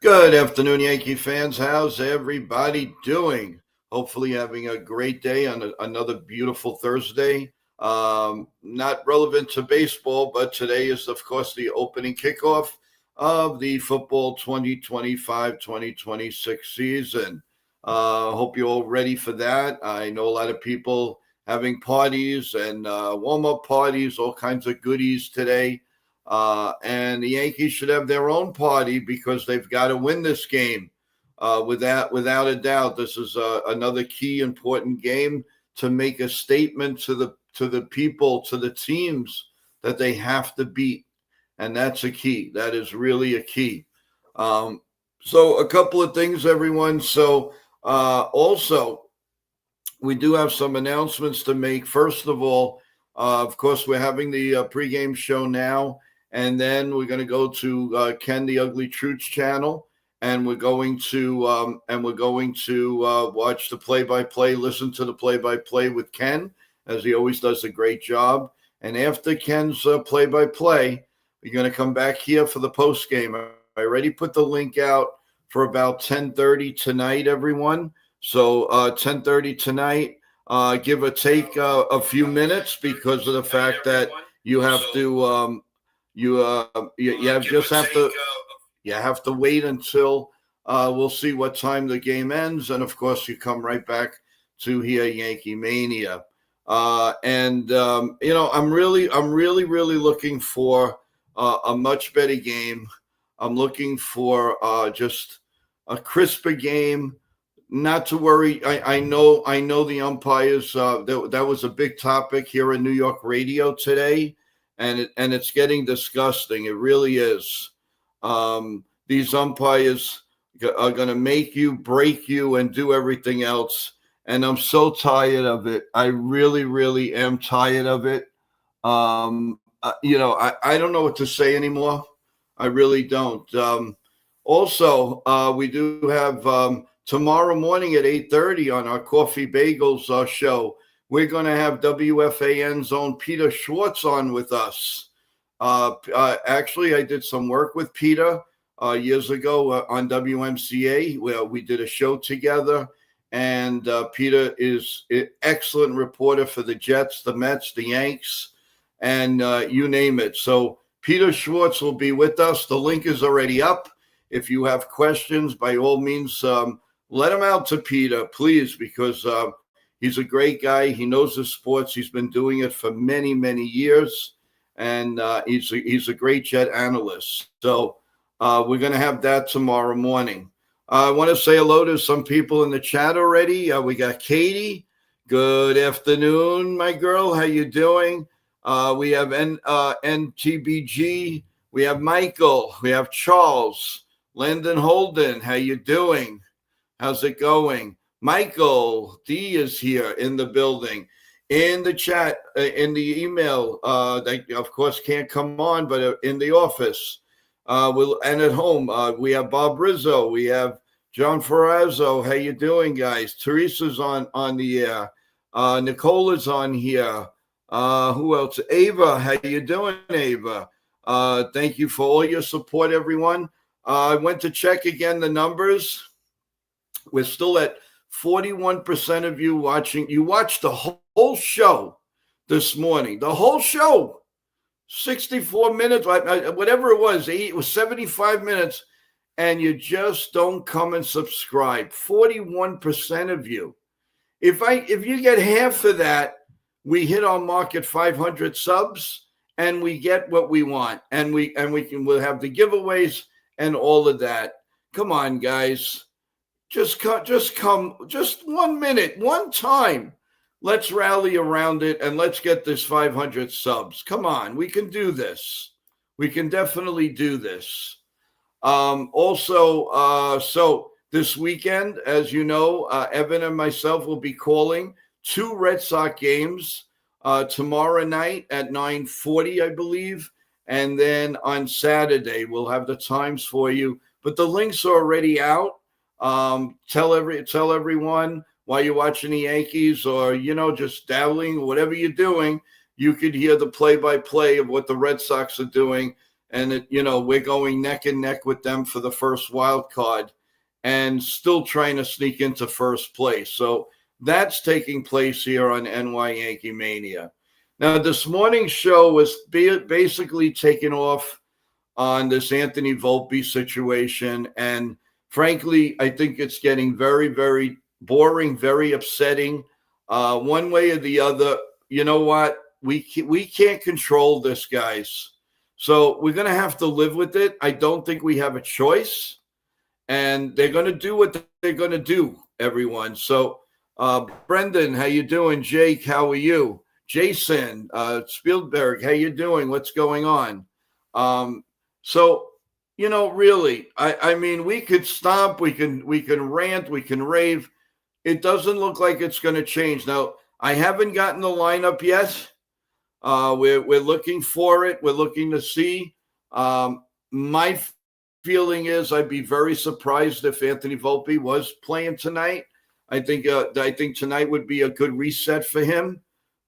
Good afternoon, Yankee fans. How's everybody doing? Hopefully, having a great day on another beautiful Thursday. Not relevant to baseball, but today is, of course, the opening kickoff of the football 2025-2026 season. Hope you're all ready for that. I know a lot of people having parties and warm up parties, all kinds of goodies today. And the Yankees should have their own party because they've got to win this game. Without a doubt, this is another key important game to make a statement to the people, to the teams that they have to beat, and that's a key. That is really a key. So a couple of things, everyone. So also, we do have some announcements to make. First of all, of course, we're having the pregame show now. And then we're going to go to Ken the Ugly Truth's channel, and we're going to watch the play-by-play, listen to the play-by-play with Ken, as he always does a great job. And after Ken's play-by-play, we're going to come back here for the post-game. I already put the link out for about 10:30 tonight, everyone. So 10:30 tonight, give or take a few minutes because of the fact that you have to. You have to wait until we'll see what time the game ends, and of course you come right back to hear Yankee Mania. I'm really looking for a much better game. I'm looking for just a crisper game. Not to worry. I know the umpires. That was a big topic here in New York radio today. And it's getting disgusting. It really is. These umpires are going to make you, break you, and do everything else. And I'm so tired of it. I really, really am tired of it. I don't know what to say anymore. I really don't. Also, we do have tomorrow morning at 8:30 on our Coffee Bagels show. We're going to have WFAN's own Peter Schwartz on with us. Actually, I did some work with Peter years ago on WMCA, where we did a show together. And Peter is an excellent reporter for the Jets, the Mets, the Yanks, and you name it. So Peter Schwartz will be with us. The link is already up. If you have questions, by all means, let them out to Peter, please, because he's a great guy. He knows the sports. He's been doing it for many, many years, and he's a great Jet analyst. So we're going to have that tomorrow morning. I want to say hello to some people in the chat already. We got Katie. Good afternoon, my girl. How you doing? We have NTBG. We have Michael. We have Charles. Landon Holden. How you doing? How's it going? Michael D is here in the building, in the chat, in the email. They, of course, can't come on, but in the office. And at home, we have Bob Rizzo. We have John Ferrazzo. How you doing, guys? Teresa's on the air. Nicola's on here. Who else? Ava. How you doing, Ava? Thank you for all your support, everyone. I went to check again the numbers. We're still at 41% of you watching. You watched the whole show this morning. The whole show, 64 minutes, whatever it was 75 minutes, and you just don't come and subscribe. 41% of you. If you get half of that, we hit our mark at 500 subs, and we get what we want, and we'll have the giveaways and all of that. Come on, guys. Just come, just 1 minute, one time. Let's rally around it and let's get this 500 subs. Come on, we can do this. We can definitely do this. So this weekend, as you know, Evan and myself will be calling 2 Red Sox games tomorrow night at 9:40, I believe. And then on Saturday, we'll have the times for you. But the links are already out. Tell everyone while you're watching the Yankees or, just dabbling, whatever you're doing, you could hear the play-by-play of what the Red Sox are doing. and we're going neck and neck with them for the first wild card, and still trying to sneak into first place. So that's taking place here on NY Yankee Mania. Now, this morning's show was basically taken off on this Anthony Volpe situation, and frankly, I think it's getting very, very boring, very upsetting. One way or the other, you know what? We can't control this, guys. So we're going to have to live with it. I don't think we have a choice. And they're going to do what they're going to do, everyone. So, Brendan, how you doing? Jake, how are you? Jason, Spielberg, how you doing? What's going on? So, really, I mean, we could stomp, we can rant, we can rave. It doesn't look like it's going to change. Now, I haven't gotten the lineup yet. We're looking for it. We're looking to see. My feeling is I'd be very surprised if Anthony Volpe was playing tonight. I think tonight would be a good reset for him,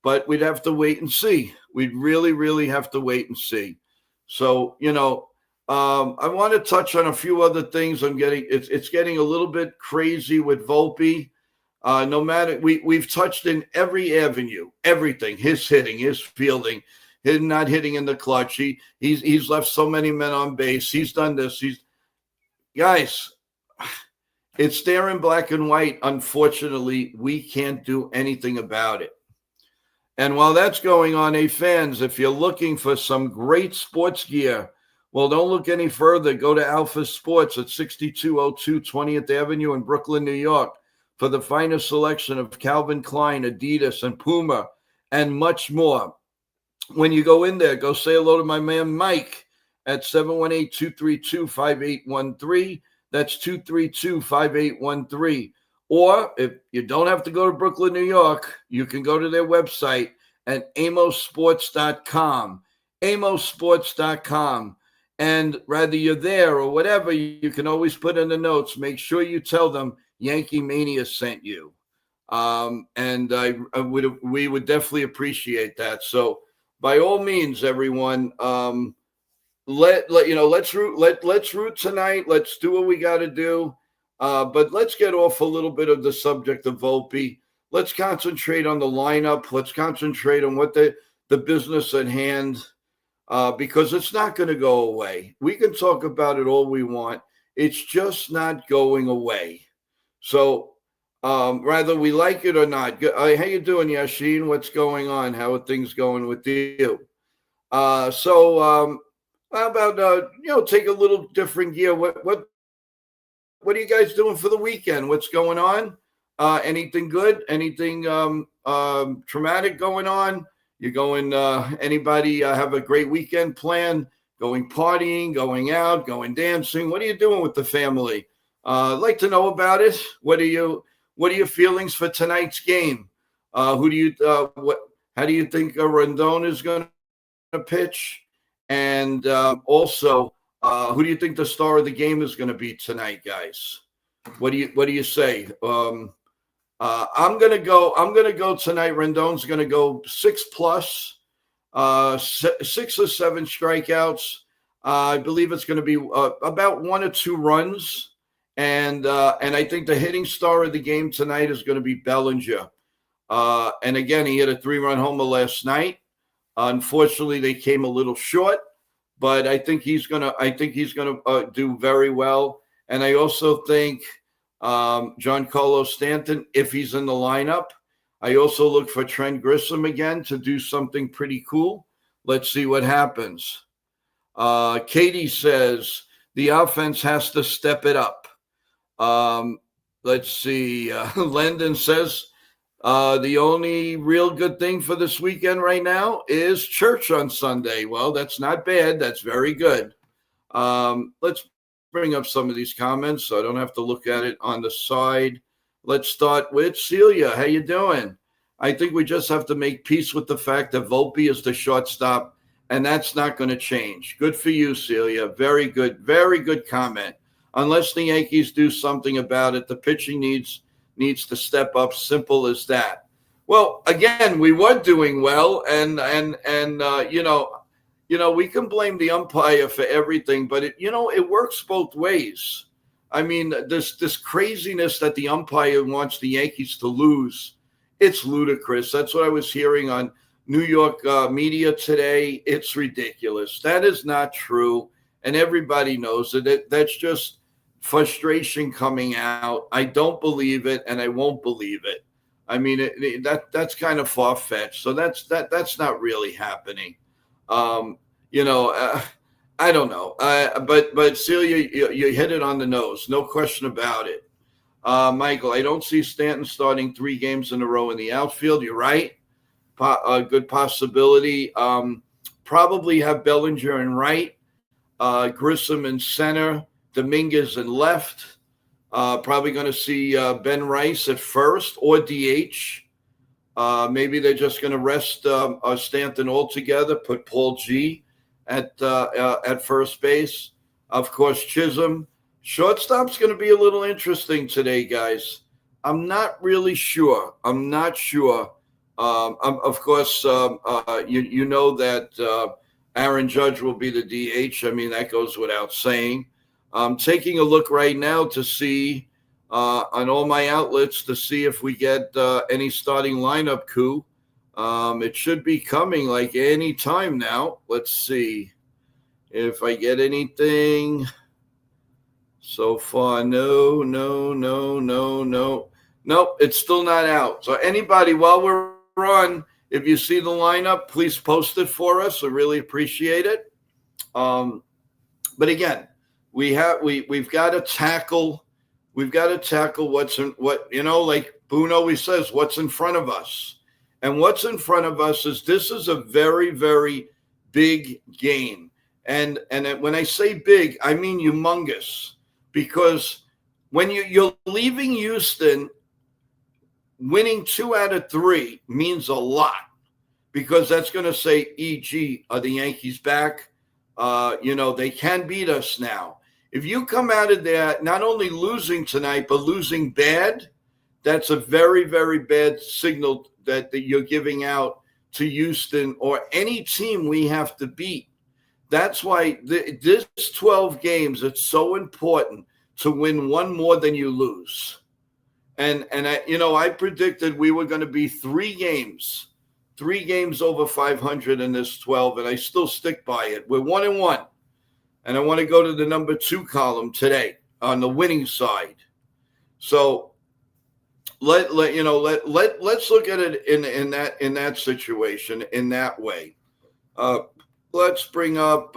but we'd have to wait and see. We'd really, really have to wait and see. So, I want to touch on a few other things. It's getting a little bit crazy with Volpe. No matter, we've touched in every avenue, everything, his hitting, his fielding, his not hitting in the clutch. He's left so many men on base. He's done this. Guys, it's there in black and white. Unfortunately, we can't do anything about it. And while that's going on, hey, fans, if you're looking for some great sports gear, well, don't look any further. Go to Alpha Sports at 6202 20th Avenue in Brooklyn, New York, for the finest selection of Calvin Klein, Adidas, and Puma, and much more. When you go in there, go say hello to my man Mike at 718-232-5813. That's 232-5813. Or if you don't have to go to Brooklyn, New York, you can go to their website at amosports.com. amosports.com. And whether you're there or whatever, you can always put in the notes. Make sure you tell them Yankee Mania sent you. And we would definitely appreciate that. So by all means, everyone, let's root tonight. Let's do what we got to do. But let's get off a little bit of the subject of Volpe. Let's concentrate on the lineup. Let's concentrate on what the business at hand, because it's not going to go away. We can talk about it all we want. It's just not going away. So whether we like it or not. How you doing, Yashin? What's going on? How are things going with you? How about take a little different gear? What are you guys doing for the weekend? What's going on? Anything good? Anything traumatic going on? You're going, anybody have a great weekend plan? Going partying, going out, going dancing? What are you doing with the family? I'd like to know about it. What are your feelings for tonight's game? How do you think Rendon is going to pitch? And also, who do you think the star of the game is going to be tonight, guys? What do you say? I'm gonna go tonight. Rendon's gonna go 6+, 6 or 7 strikeouts. I believe it's going to be about 1 or 2 runs, and I think the hitting star of the game tonight is going to be Bellinger. And again, he hit a 3-run homer last night. Unfortunately, they came a little short, but I think he's gonna do very well. And I also think Giancarlo Stanton, if he's in the lineup. I also look for Trent Grissom again to do something pretty cool. Let's see what happens. Katie says the offense has to step it up. Let's see. Landon says the only real good thing for this weekend right now is church on Sunday. Well, that's not bad. That's very good. Let's bring up some of these comments so I don't have to look at it on the side. Let's start with Celia. How you doing? I think we just have to make peace with the fact that Volpe is the shortstop, and that's not going to change. Good for you, Celia. Very good comment. Unless the Yankees do something about it, the pitching needs to step up. Simple as that. Well, again, we were doing well, and we can blame the umpire for everything, but it works both ways. I mean, this craziness that the umpire wants the Yankees to lose, it's ludicrous. That's what I was hearing on New York media today. It's ridiculous. That is not true, and everybody knows it. That's just frustration coming out. I don't believe it, and I won't believe it. I mean, that's kind of far-fetched. So that's not really happening. I don't know. But Celia, you hit it on the nose. No question about it. Michael, I don't see Stanton starting 3 games in a row in the outfield. You're right. A good possibility. Probably have Bellinger in right, Grissom in center, Dominguez in left. Probably going to see Ben Rice at first or DH. Maybe they're just going to rest Stanton altogether, put Paul G at first base. Of course, Chisholm. Shortstop's going to be a little interesting today, guys. I'm not really sure. I'm not sure. Of course, you know that Aaron Judge will be the DH. I mean, that goes without saying. I'm taking a look right now to see on all my outlets to see if we get any starting lineup coup. It should be coming like any time now. Let's see if I get anything. So far, no. Nope, it's still not out. So anybody, while we're on, if you see the lineup, please post it for us. I really appreciate it. But again, we've got to tackle what's in like Boone always says, what's in front of us. And what's in front of us is this is a very, very big game. And when I say big, I mean humongous. Because when you're leaving Houston, winning 2 out of 3 means a lot. Because that's going to say, e.g., are the Yankees back? They can beat us now. If you come out of there not only losing tonight, but losing bad, that's a very, very bad signal that you're giving out to Houston or any team we have to beat. That's why this 12 games, it's so important to win 1 more than you lose. And I predicted we were going to be 3 games over 500 in this 12, and I still stick by it. We're 1-1. And I want to go to the number 2 column today on the winning side. So let's look at it in that situation in that way. Let's bring up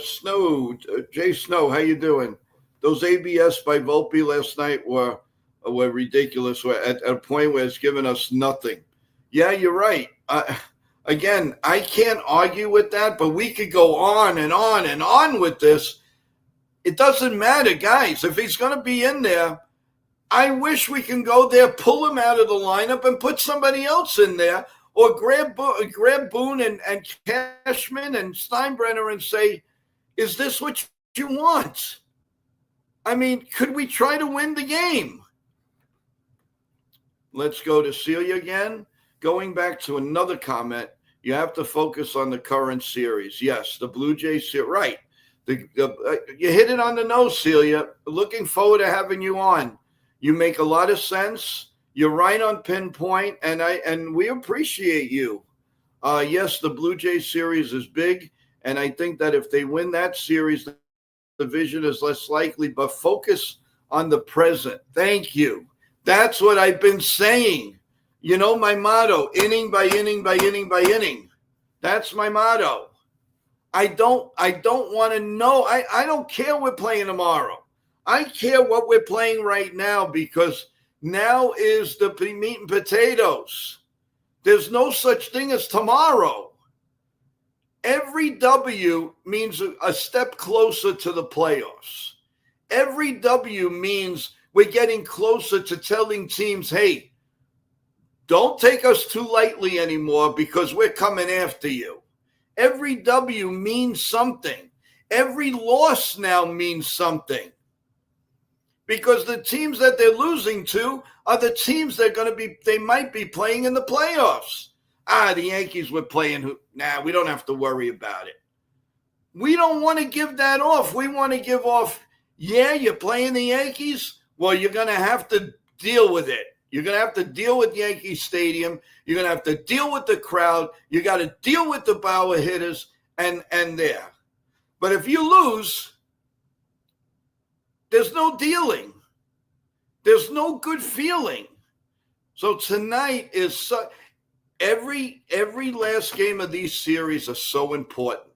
Snow, Jay Snow. How you doing? Those ABS by Volpe last night were ridiculous. We're at a point where it's given us nothing. Yeah, you're right. Again, I can't argue with that, but we could go on and on and on with this. It doesn't matter, guys. If he's going to be in there, I wish we can go there, pull him out of the lineup, and put somebody else in there, or grab Boone and Cashman and Steinbrenner and say, is this what you want? I mean, could we try to win the game? Let's go to Celia again. Going back to another comment, you have to focus on the current series. Yes, the Blue Jays series. Right. You hit it on the nose, Celia. Looking forward to having you on. You make a lot of sense. You're right on pinpoint, and we appreciate you. Yes, the Blue Jays series is big, and I think that if they win that series, the division is less likely, but focus on the present. Thank you. That's what I've been saying. You know my motto, inning by inning by inning by inning. That's my motto. I don't want to know. I don't care we're playing tomorrow. I care what we're playing right now, because now is the meat and potatoes. There's no such thing as tomorrow. Every W means a step closer to the playoffs. Every W means we're getting closer to telling teams, hey, don't take us too lightly anymore because we're coming after you. Every W means something. Every loss now means something. Because the teams that they're losing to are the teams they might be playing in the playoffs. The Yankees were playing. We don't have to worry about it. We don't want to give that off. We want to give off, yeah, you're playing the Yankees. Well, you're going to have to deal with it. You're going to have to deal with Yankee Stadium. You're going to have to deal with the crowd. You got to deal with the power hitters and there. But if you lose, there's no dealing. There's no good feeling. So tonight is every last game of these series are so important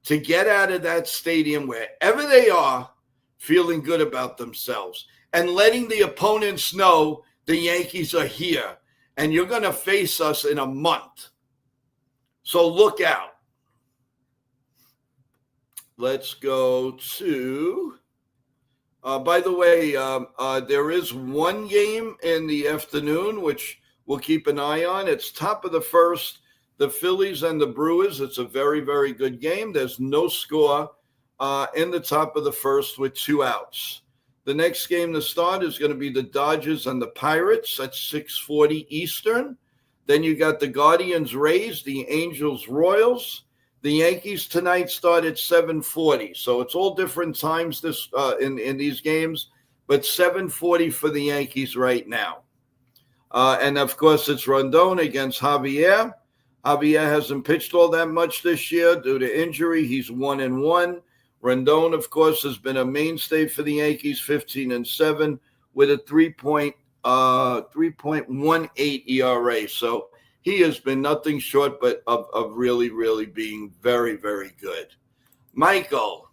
to get out of that stadium wherever they are feeling good about themselves and letting the opponents know the Yankees are here and you're going to face us in a month. So look out. Let's go to, by the way, there is one game in the afternoon, which we'll keep an eye on. It's top of the first, the Phillies and the Brewers. It's a very, very good game. There's no score in the top of the first with 2 outs. The next game to start is going to be the Dodgers and the Pirates at 6:40 Eastern. Then you got the Guardians Rays, the Angels Royals. The Yankees tonight start at 7:40. So it's all different times this in these games, but 7:40 for the Yankees right now. And, of course, it's Rondon against Javier. Javier hasn't pitched all that much this year due to injury. He's 1-1. Rondon, of course, has been a mainstay for the Yankees, 15-7 with a 3.18 ERA. So he has been nothing short but of really, really being very, very good. Michael,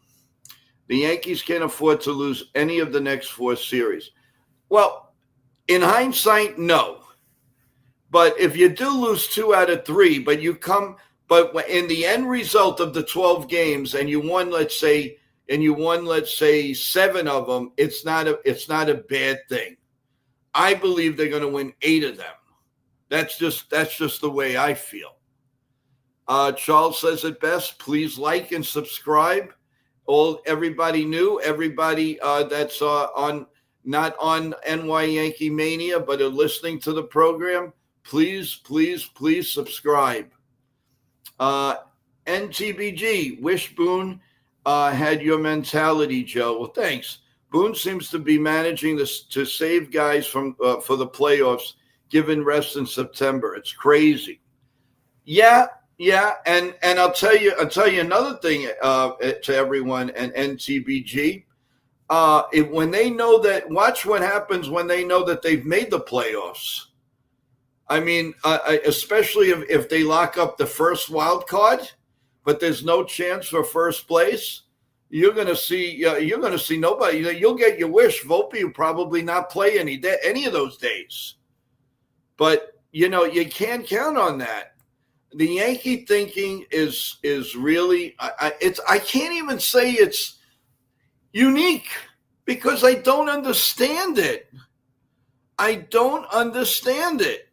the Yankees can't afford to lose any of the next 4 series. Well, in hindsight, no. But if you do lose 2 out of 3, but in the end result of the 12 games and you won, let's say 7 of them, it's not a bad thing. I believe they're going to win 8 of them. That's just the way I feel. Charles says it best. Please like and subscribe. Everybody new, everybody that's not on NY Yankee Mania, but are listening to the program. Please, please, please subscribe. NTBG, wish Boone had your mentality, Joe. Well, thanks. Boone seems to be managing this to save guys from for the playoffs, given rest in September. It's crazy. Yeah, and I'll tell you another thing to everyone and NTBG. When they know that, watch what happens when they know that they've made the playoffs. I mean, especially if they lock up the first wild card, but there's no chance for first place. You're going to see nobody. You'll get your wish. Volpe will probably not play any of those days. But you can't count on that. The Yankee thinking is really. I can't even say it's unique because I don't understand it. I don't understand it.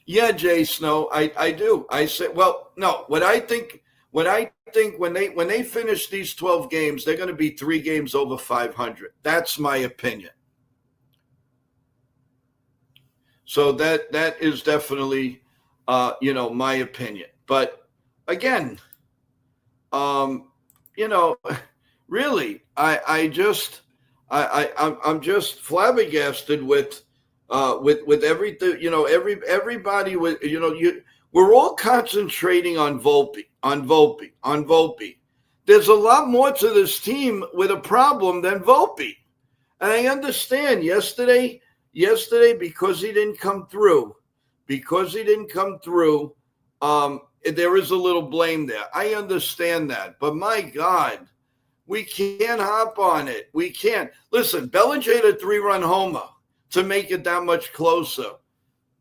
Yeah, Jay Snow, I do. I say, well, no. What I think when they finish these 12 games, they're going to be 3 games over 500. That's my opinion. So that is definitely, my opinion. But again, really, I'm just flabbergasted with everything. Everybody with we're all concentrating on Volpe. There's a lot more to this team with a problem than Volpe, and I understand yesterday because he didn't come through. There is a little blame there. I understand that, but my God, we can't hop on it. We can't. Listen, Bellinger had a 3-run homer to make it that much closer.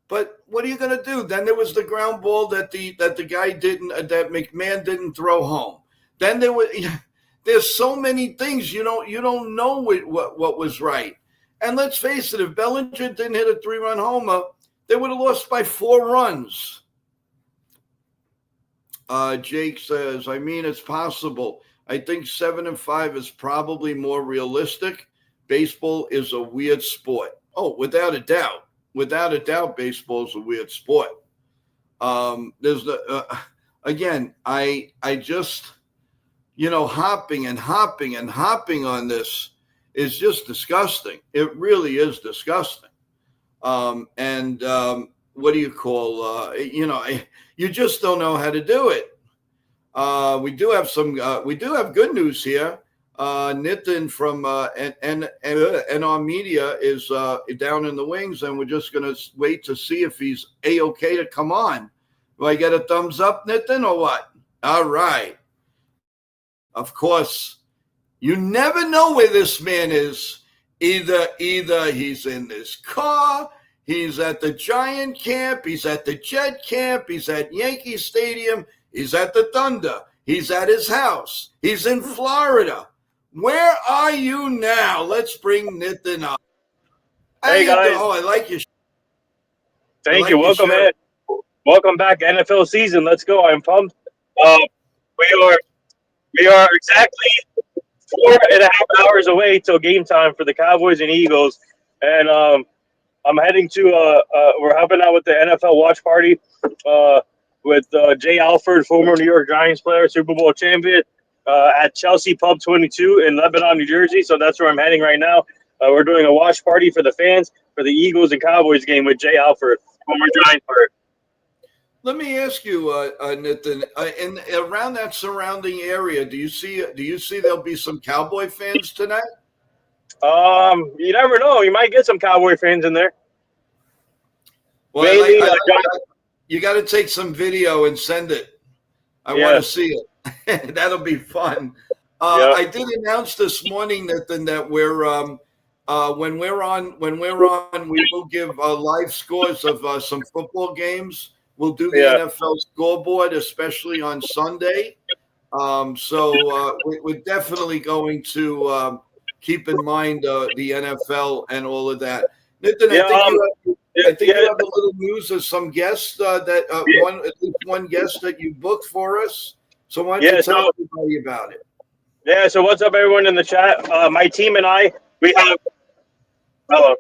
But what are you going to do? Then there was the ground ball that the guy didn't, that McMahon didn't throw home. Then there's so many things you don't know what was right. And let's face it, if Bellinger didn't hit a 3-run homer, they would have lost by 4 runs. Jake says, I mean, it's possible. I think 7-5 is probably more realistic. Baseball is a weird sport. Oh, without a doubt, baseball is a weird sport. again, I just, hopping on this is just disgusting. It really is disgusting. And what do you call? You just don't know how to do it. We do have good news here. Nitin from NR Media is down in the wings, and we're just going to wait to see if he's A-okay to come on. Do I get a thumbs up, Nitin, or what? All right. Of course, you never know where this man is. Either he's in this car, he's at the Giant camp, he's at the Jet camp, he's at Yankee Stadium, he's at the Thunder, he's at his house, he's in Florida. Where are you now? Let's bring Nitin up. Hey, guys. Oh, I like your Thank you. Welcome, man. Welcome back, NFL season. Let's go. I'm pumped. We are exactly 4.5 hours away till game time for the Cowboys and Eagles, and I'm heading to we're helping out with the NFL watch party with Jay Alford, former New York Giants player, Super Bowl champion, at Chelsea Pub 22 in Lebanon, New Jersey. So that's where I'm heading right now. We're doing a watch party for the fans for the Eagles and Cowboys game with Jay Alford, former Giants player. Let me ask you, Nitin, in around that surrounding area, do you see there'll be some Cowboy fans tonight? You never know. You might get some Cowboy fans in there. Well, maybe, you got to take some video and send it. I want to see it. That'll be fun. I did announce this morning, Nitin, that we're when we're on, we will give live scores of some football games. We'll do the NFL scoreboard, especially on Sunday. So we're definitely going to keep in mind the NFL and all of that. Nitin, I think you have a little news of some guests at least one guest that you booked for us. So why don't you tell everybody about it? Yeah. So what's up, everyone in the chat? My team and I, we have. Hello.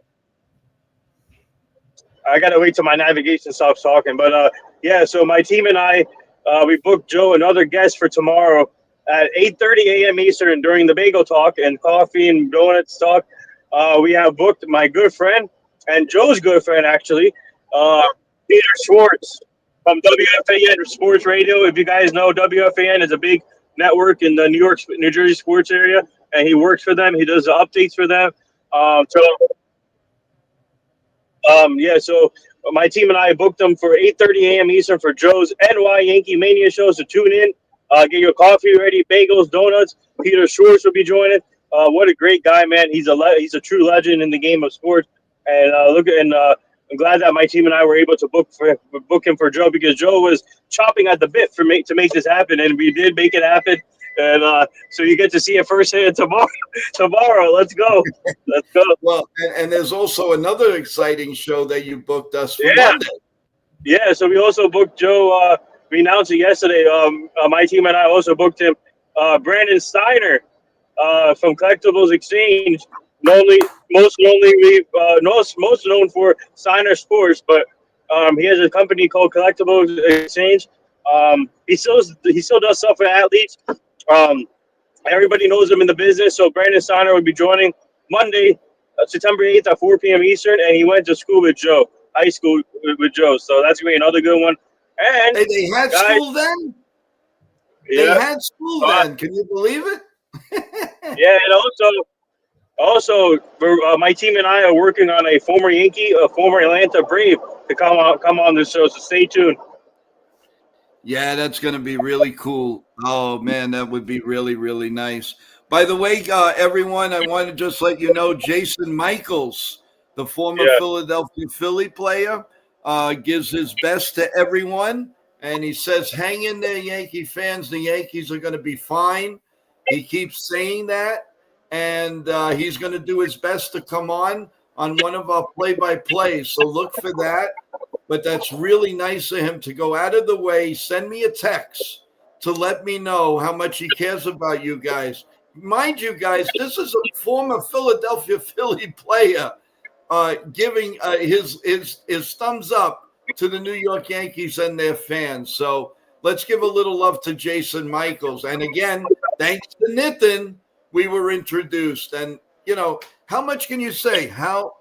I gotta wait till my navigation stops talking, but so my team and I, we booked Joe another guest for tomorrow at 8:30 a.m. Eastern during the bagel talk and coffee and donuts talk. We have booked my good friend and Joe's good friend, actually, Peter Schwartz from WFAN Sports Radio. If you guys know, WFAN is a big network in the New Jersey sports area, and he works for them. He does the updates for them. So my team and I booked them for 8:30 a.m. Eastern for Joe's NY Yankee Mania show. So tune in, get your coffee ready, bagels, donuts. Peter Schwartz will be joining. What a great guy, man! He's a true legend in the game of sports. And I'm glad that my team and I were able to book him for Joe, because Joe was chopping at the bit to make this happen, and we did make it happen. And so you get to see it firsthand tomorrow. Let's go. Let's go. Well, and there's also another exciting show that you booked us for Monday. Yeah, so we also booked Joe. We announced it yesterday. My team and I also booked him. Brandon Steiner from Collectibles Exchange. Most known for Steiner Sports, but he has a company called Collectibles Exchange. He still does stuff for athletes. Everybody knows him in the business. So Brandon Steiner will be joining Monday, September 8th at 4 p.m. Eastern, and he went to school with Joe, high school with Joe. So that's going to be another good one. And they had school then? Yeah. They had school then. Can you believe it? Yeah, and also, my team and I are working on a former Yankee, a former Atlanta Brave to come on the show. So stay tuned. Yeah, that's going to be really cool. Oh, man, that would be really, really nice. By the way, everyone, I want to just let you know, Jason Michaels, the former Philadelphia Philly player, gives his best to everyone. And he says, hang in there, Yankee fans. The Yankees are going to be fine. He keeps saying that. And he's going to do his best to come on one of our play-by-plays. So look for that. But that's really nice of him to go out of the way, send me a text to let me know how much he cares about you guys. Mind you, guys, this is a former Philadelphia Philly player giving his thumbs up to the New York Yankees and their fans. So let's give a little love to Jason Michaels. And again, thanks to Nitin, we were introduced. And how much can you say? How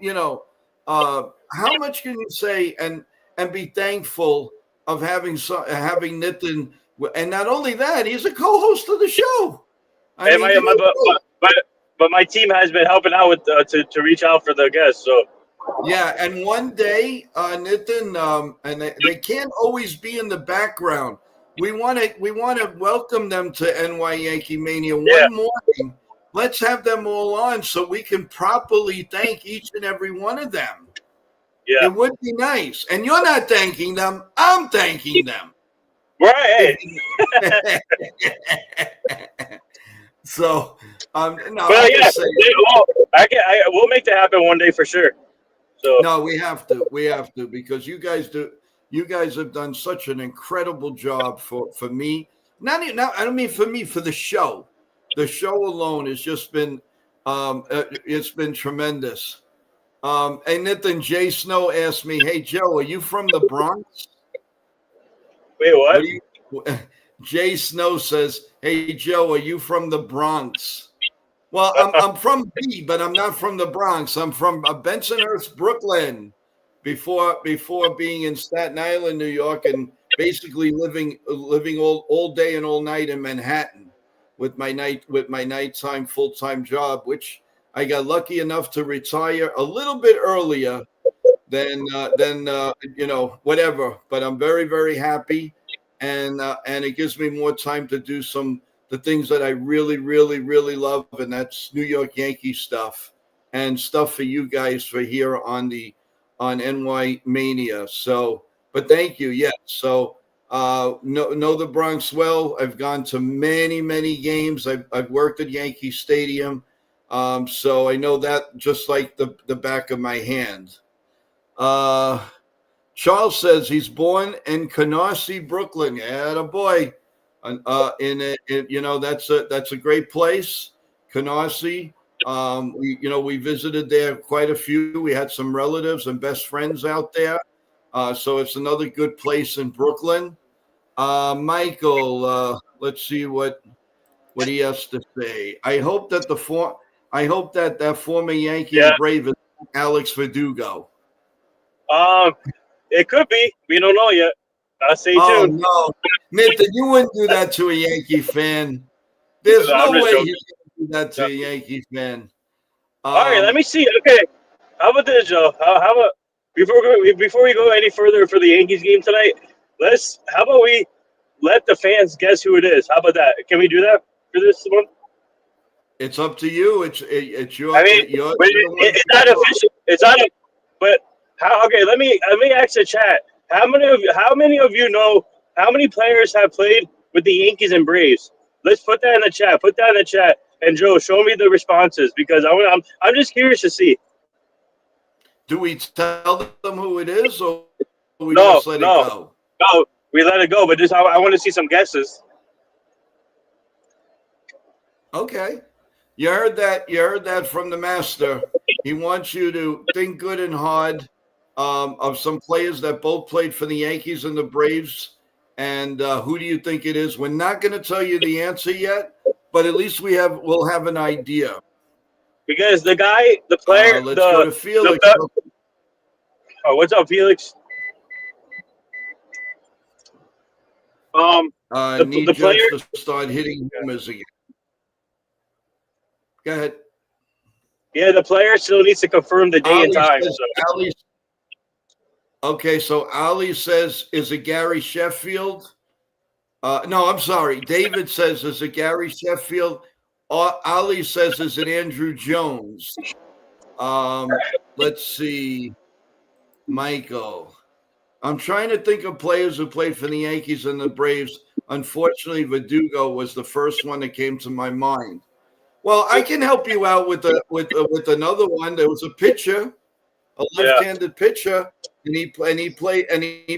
much can you say and be thankful of having Nitin? And not only that, he's a co-host of the show. But my team has been helping out with to reach out for the guests. So yeah, and one day, Nitin, and they can't always be in the background. We want to welcome them to NY Yankee Mania one morning. Let's have them all on so we can properly thank each and every one of them. Yeah, it would be nice. And you're not thanking them; I'm thanking them. Right. So, no, but yeah, we'll make that happen one day for sure. So no, we have to because you guys have done such an incredible job for me. I don't mean for me, for the show. The show alone has just been, it's been tremendous. And Nathan J. Snow asked me, "Hey Joe, are you from the Bronx?" Wait, what? Jay Snow says, "Hey Joe, are you from the Bronx?" Well, I'm from B, but I'm not from the Bronx. I'm from Bensonhurst, Brooklyn. Before being in Staten Island, New York, and basically living all day and all night in Manhattan with my nighttime full-time job, which I got lucky enough to retire a little bit earlier than whatever. But I'm very, very happy, and it gives me more time to do the things that I really, really, really love, and that's New York Yankee stuff and stuff for you guys for here on NY Mania. So, but thank you. Yes. So, know the Bronx well. I've gone to many, many games. I've worked at Yankee Stadium. So I know that just like the back of my hand. Charles says he's born in Canarsie, Brooklyn. Yeah, boy. That's a great place, Canarsie. We visited there quite a few. We had some relatives and best friends out there. So it's another good place in Brooklyn. Michael, let's see what he has to say. I hope that that former Yankee and Brave is Alex Verdugo. It could be. We don't know yet. Stay tuned. Oh no, Nathan, you wouldn't do that to a Yankee fan. There's no way you can do that to a Yankee fan. All right, let me see. Okay, how about this, Joe? How about before we go any further for the Yankees game tonight? How about we let the fans guess who it is? How about that? Can we do that for this one? It's up to you. It's your. I mean, it's not official. It's not. But how? Okay, let me ask the chat. How many of you know how many players have played with the Yankees and Braves? Let's put that in the chat. Put that in the chat. And Joe, show me the responses because I'm just curious to see. Do we tell them who it is, or we just let it go? No, we let it go. But I want to see some guesses. Okay, you heard that. You heard that from the master. He wants you to think good and hard of some players that both played for the Yankees and the Braves. And who do you think it is? We're not going to tell you the answer yet, but at least we'll have an idea. Because the player. Let's go to Felix. What's up, Felix? Need the player to start hitting homers again. Go ahead. Yeah, the player still needs to confirm the day and time. Okay, so Ali says, is it Gary Sheffield? No, I'm sorry. David says, is it Gary Sheffield? Ali says, is it Andrew Jones? Let's see. Michael. I'm trying to think of players who played for the Yankees and the Braves. Unfortunately, Verdugo was the first one that came to my mind. Well, I can help you out with another one. There was a pitcher, a left-handed pitcher, and he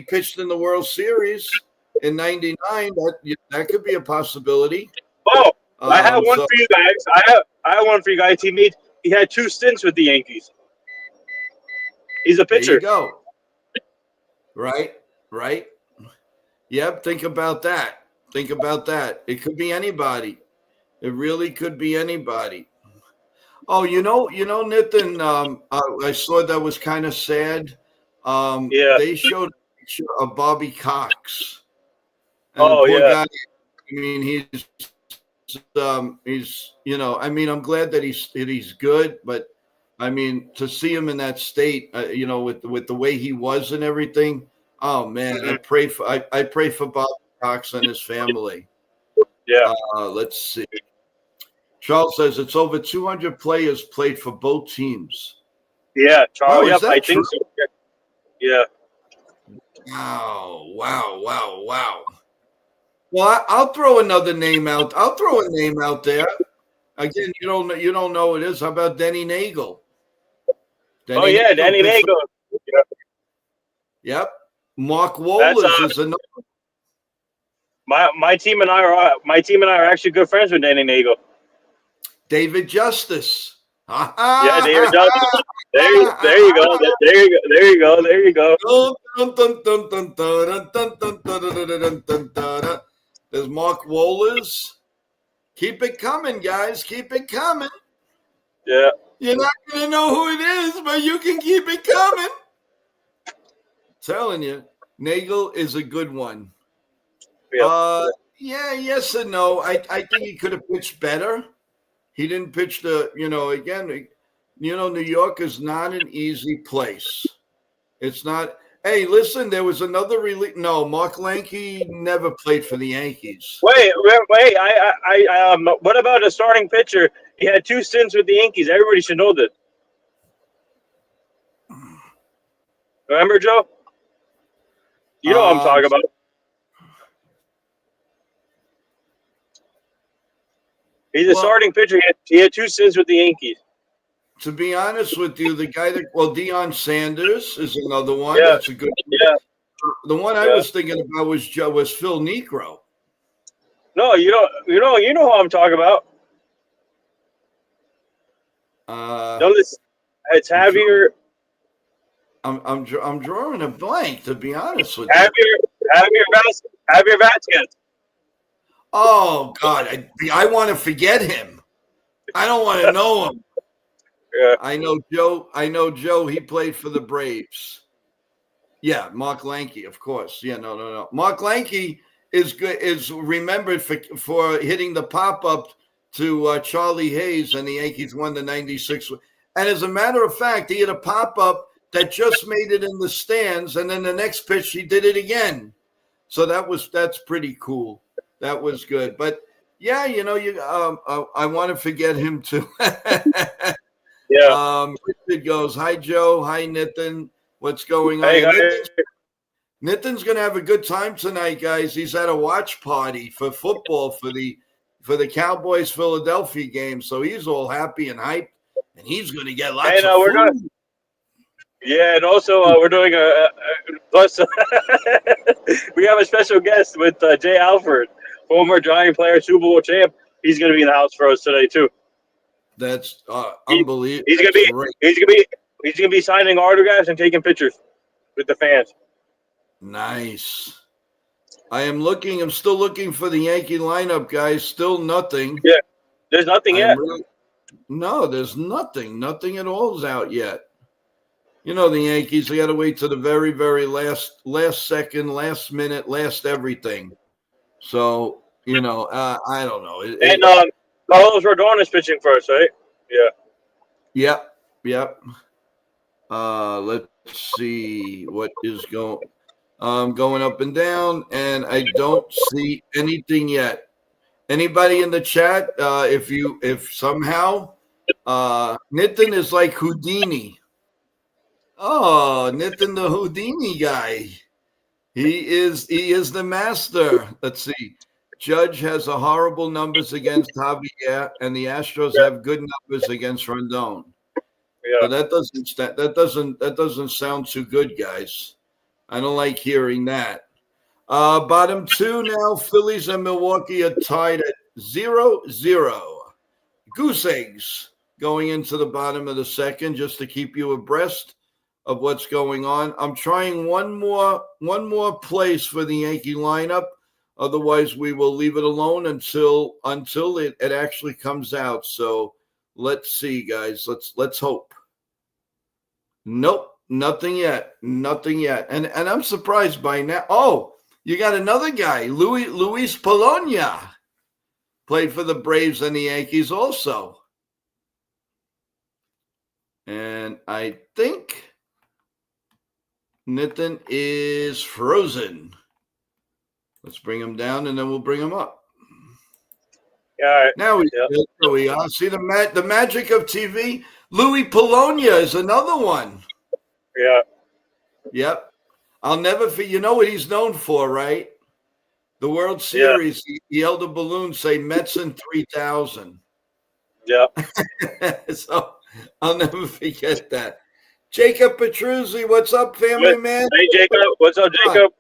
pitched in the World Series in '99. That could be a possibility. Oh, I have one for you guys. I have one for you guys. He had 2 stints with the Yankees. He's a pitcher. There you go. Right. Yep. Think about that. Think about that. It could be anybody. It really could be anybody. Oh, Nathan, I saw that was kind of sad. Yeah. They showed a picture of Bobby Cox, and the Oh poor yeah. guy. I mean, I mean, I'm glad that he's good, but I mean, to see him in that state, with the way he was and everything. Oh man, Mhm. I pray for Bobby Cox and his family. Yeah. Let's see. Charles says it's over 200 players played for both teams. Yeah. Oh, Charles. is Yep. I that true? think so. Yeah. Wow, wow, wow, wow. Well, I'll throw another name out. I'll throw a name out there. Again, you don't know who it is. How about Denny Nagel? Oh Denny yeah, Nagel Danny pitched Nagel. Yeah. Yep. Mark That's Wohlers is another. my team and I are actually good friends with Danny Nagel. David Justice. Yeah, David Johnson. There you go. There you go. There's Mark Wohlers. Keep it coming, guys. Keep it coming. Yeah. You're not going to know who it is, but you can keep it coming. Telling you, Nagel is a good one. Yeah. Yeah, yes and no. I think he could have pitched better. He didn't pitch again, New York is not an easy place. It's not. Hey, listen, there was another release. No, Mark Yankee never played for the Yankees. Wait. What about a starting pitcher? He had 2 stints with the Yankees. Everybody should know this. Remember, Joe? You know what I'm talking about. He's a starting pitcher. He had 2 stints with the Yankees. To be honest with you, the guy Deion Sanders is another one. Yeah. That's a good one. Yeah. The one I was thinking about was Phil Niekro. No, you know who I'm talking about. No, it's Javier. I'm drawing a blank, to be honest with you. Javier Vasquez. Oh God, I want to forget him. I don't want to know him. Yeah. I know Joe. He played for the Braves. Yeah, Mark Yankee, of course. Yeah, no. Mark Yankee is good. Is remembered for hitting the pop up to Charlie Hayes, and the Yankees won the '96. And as a matter of fact, he hit a pop up that just made it in the stands, and then the next pitch he did it again. So that's pretty cool. That was good. But yeah, I want to forget him too. Yeah. Richard goes, "Hi Joe, hi Nathan. What's going on?" Hey, Nathan's gonna have a good time tonight, guys. He's at a watch party for football for the Cowboys Philadelphia game, so he's all happy and hyped, and he's gonna get lots of food. Yeah, and also we're doing plus we have a special guest with Jay Alford, former Giant player, Super Bowl champ. He's going to be in the house for us today too. That's unbelievable. He's going to be signing autographs and taking pictures with the fans. Nice. I'm still looking for the Yankee lineup, guys. Still nothing. Yeah, there's nothing yet. No, there's nothing. Nothing at all is out yet. You know the Yankees, they got to wait to the very, very last second, last minute, last everything. So, I don't know. And Carlos Rodon is pitching first, right? Yeah. Yep. Let's see what is going up and down, and I don't see anything yet. Anybody in the chat? If somehow Nitin is like Houdini. Oh, Nathan the Houdini guy. He is the master. Let's see. Judge has a horrible numbers against Javier, and the Astros have good numbers against Rondon. Yeah. So that doesn't sound too good, guys. I don't like hearing that. Bottom 2 now. Phillies and Milwaukee are tied at 0-0. Goose eggs going into the bottom of the second, just to keep you abreast of what's going on. I'm trying one more place for the Yankee lineup. Otherwise, we will leave it alone until it actually comes out. So let's see, guys. Let's hope. Nope, nothing yet. Nothing yet. And I'm surprised by now. Oh, you got another guy, Luis Polonia. Played for the Braves and the Yankees also. And I think Nitin is frozen. Let's bring him down, and then we'll bring him up. All right. Now we are. See the magic of TV? Louis Polonia is another one. Yeah. Yep. I'll never forget. You know what he's known for, right? The World Series. Yeah. He held a balloon, say Mets in 3000. Yeah. So I'll never forget that. Jacob Petruzzi, what's up, family man? Hey, Jacob. What's up, Jacob?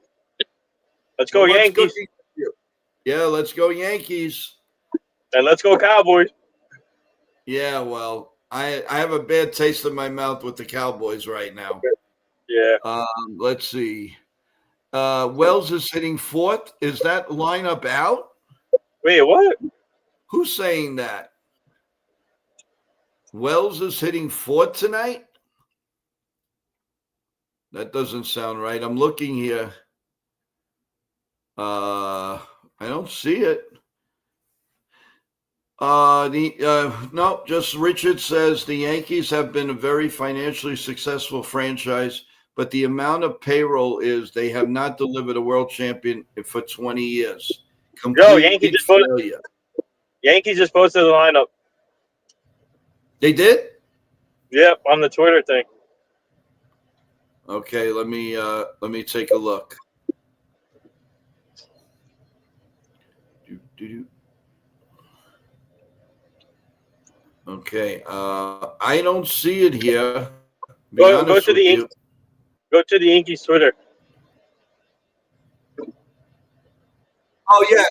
Let's go Yankees. Yeah, let's go Yankees. And let's go Cowboys. Yeah, well, I have a bad taste in my mouth with the Cowboys right now. Yeah. Let's see. Wells is hitting fourth. Is that lineup out? Wait, what? Who's saying that? Wells is hitting fourth tonight? That doesn't sound right. I'm looking here. I don't see it. No, just Richard says the Yankees have been a very financially successful franchise, but the amount of payroll is they have not delivered a world champion for 20 years. Yankee just posted the lineup. They did? Yep, on the Twitter thing. Okay, let me take a look. Okay, I don't see it here. Go to the Yankees Twitter. Oh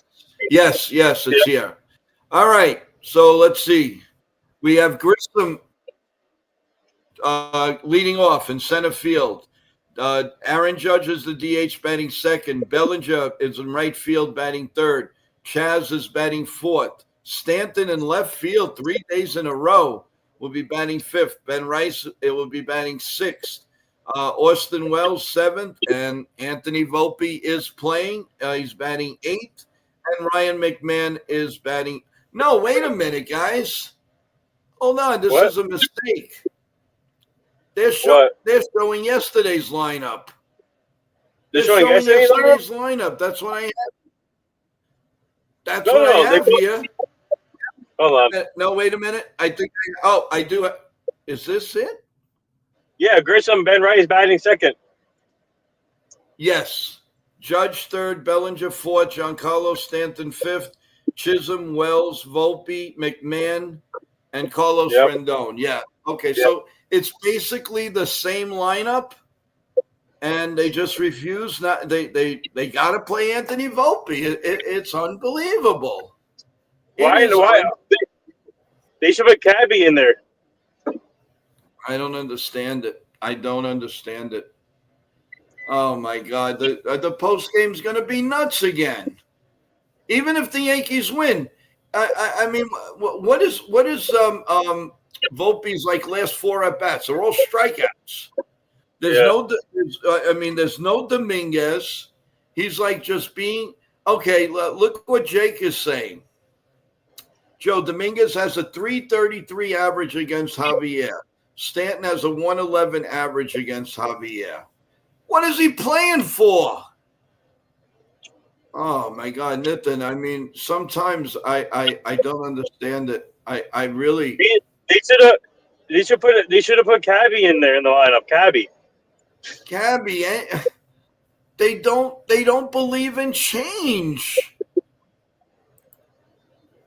yes, it's here. All right, so let's see. We have Grissom leading off in center field. Aaron Judge is the DH batting second. Bellinger is in right field batting third. Chaz is batting fourth. Stanton in left field 3 days in a row will be batting fifth. Ben Rice will be batting sixth. Austin Wells seventh, and Anthony Volpe is playing. He's batting eighth, and Ryan McMahon is batting. No, wait a minute, guys. Hold on, this is a mistake. They're showing yesterday's lineup. They're showing yesterday's lineup. That's what I have. That's what I have here. Hold on. No, wait a minute. I think. I do. Is this it? Yeah, Grissom, Ben Rice batting second. Yes. Judge third, Bellinger fourth, Giancarlo Stanton fifth, Chisholm, Wells, Volpe, McMahon, and Carlos Rendon. Yeah. Okay, so it's basically the same lineup, and they just refuse. They got to play Anthony Volpe. It's unbelievable. Why? They should put Cabby in there. I don't understand it. Oh my God, the post game's going to be nuts again. Even if the Yankees win, I mean, what is Volpe's last four at bats? They're all strikeouts. There's no Dominguez. He's just being okay. Look what Jake is saying. Joe Dominguez has a 333 average against Javier. Stanton has a 111 average against Javier. What is he playing for? Oh my God, Nitin. I mean, sometimes I don't understand it. I really. They should have put Cabby in there in the lineup. Cabby, they don't believe in change.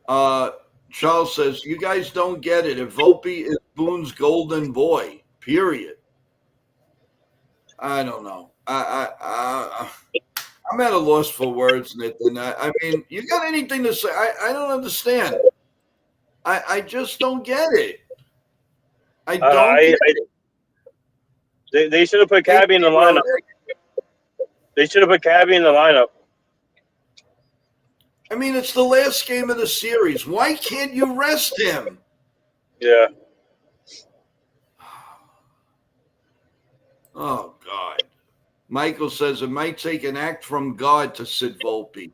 Charles says, you guys don't get it. If Volpe is Boone's golden boy, period. I don't know. I'm at a loss for words, Nitin. I mean, you got anything to say? I don't understand. I just don't get it. I don't. They should have put Cabby in the lineup. They should have put Cabby in the lineup. I mean, it's the last game of the series. Why can't you rest him? Yeah. Oh, God. Michael says it might take an act from God to sit Volpe.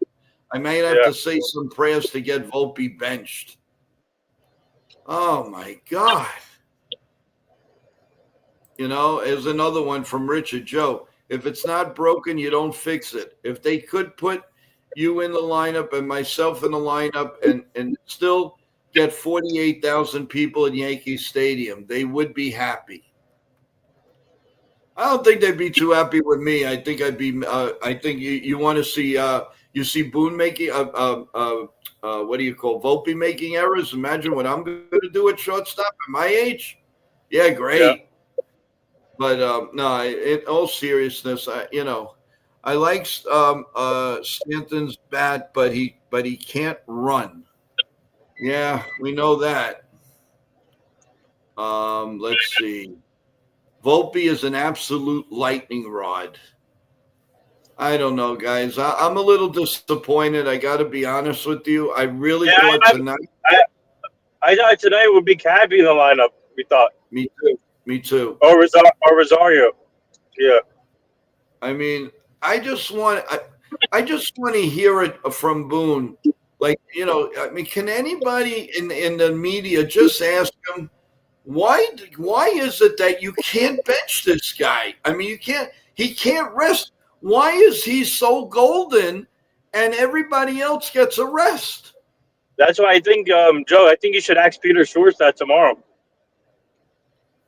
I might have to say some prayers to get Volpe benched. Oh, my God. You know, there's another one from Richard. Joe, if it's not broken, you don't fix it. If they could put you in the lineup and myself in the lineup and still get 48,000 people in Yankee Stadium, they would be happy. I don't think they'd be too happy with me. I think I'd be. I think you want to see. You see Boone making. What do you call Volpe making errors? Imagine what I'm going to do at shortstop at my age. Yeah, great. Yeah. But no. In all seriousness, I like Stanton's bat, but he can't run. Yeah, we know that. Let's see. Volpe is an absolute lightning rod. I don't know, guys. I'm a little disappointed. I got to be honest with you. I really thought tonight. I thought tonight would be Cabby in the lineup. We thought. Me too. Me too. Or Rosario. Yeah. I mean, I just want to hear it from Boone. Like, I mean, can anybody in the media just ask him? Why is it that you can't bench this guy? I mean, he can't rest. Why is he so golden and everybody else gets a rest? That's why I think, Joe, I think you should ask Peter Schwartz that tomorrow.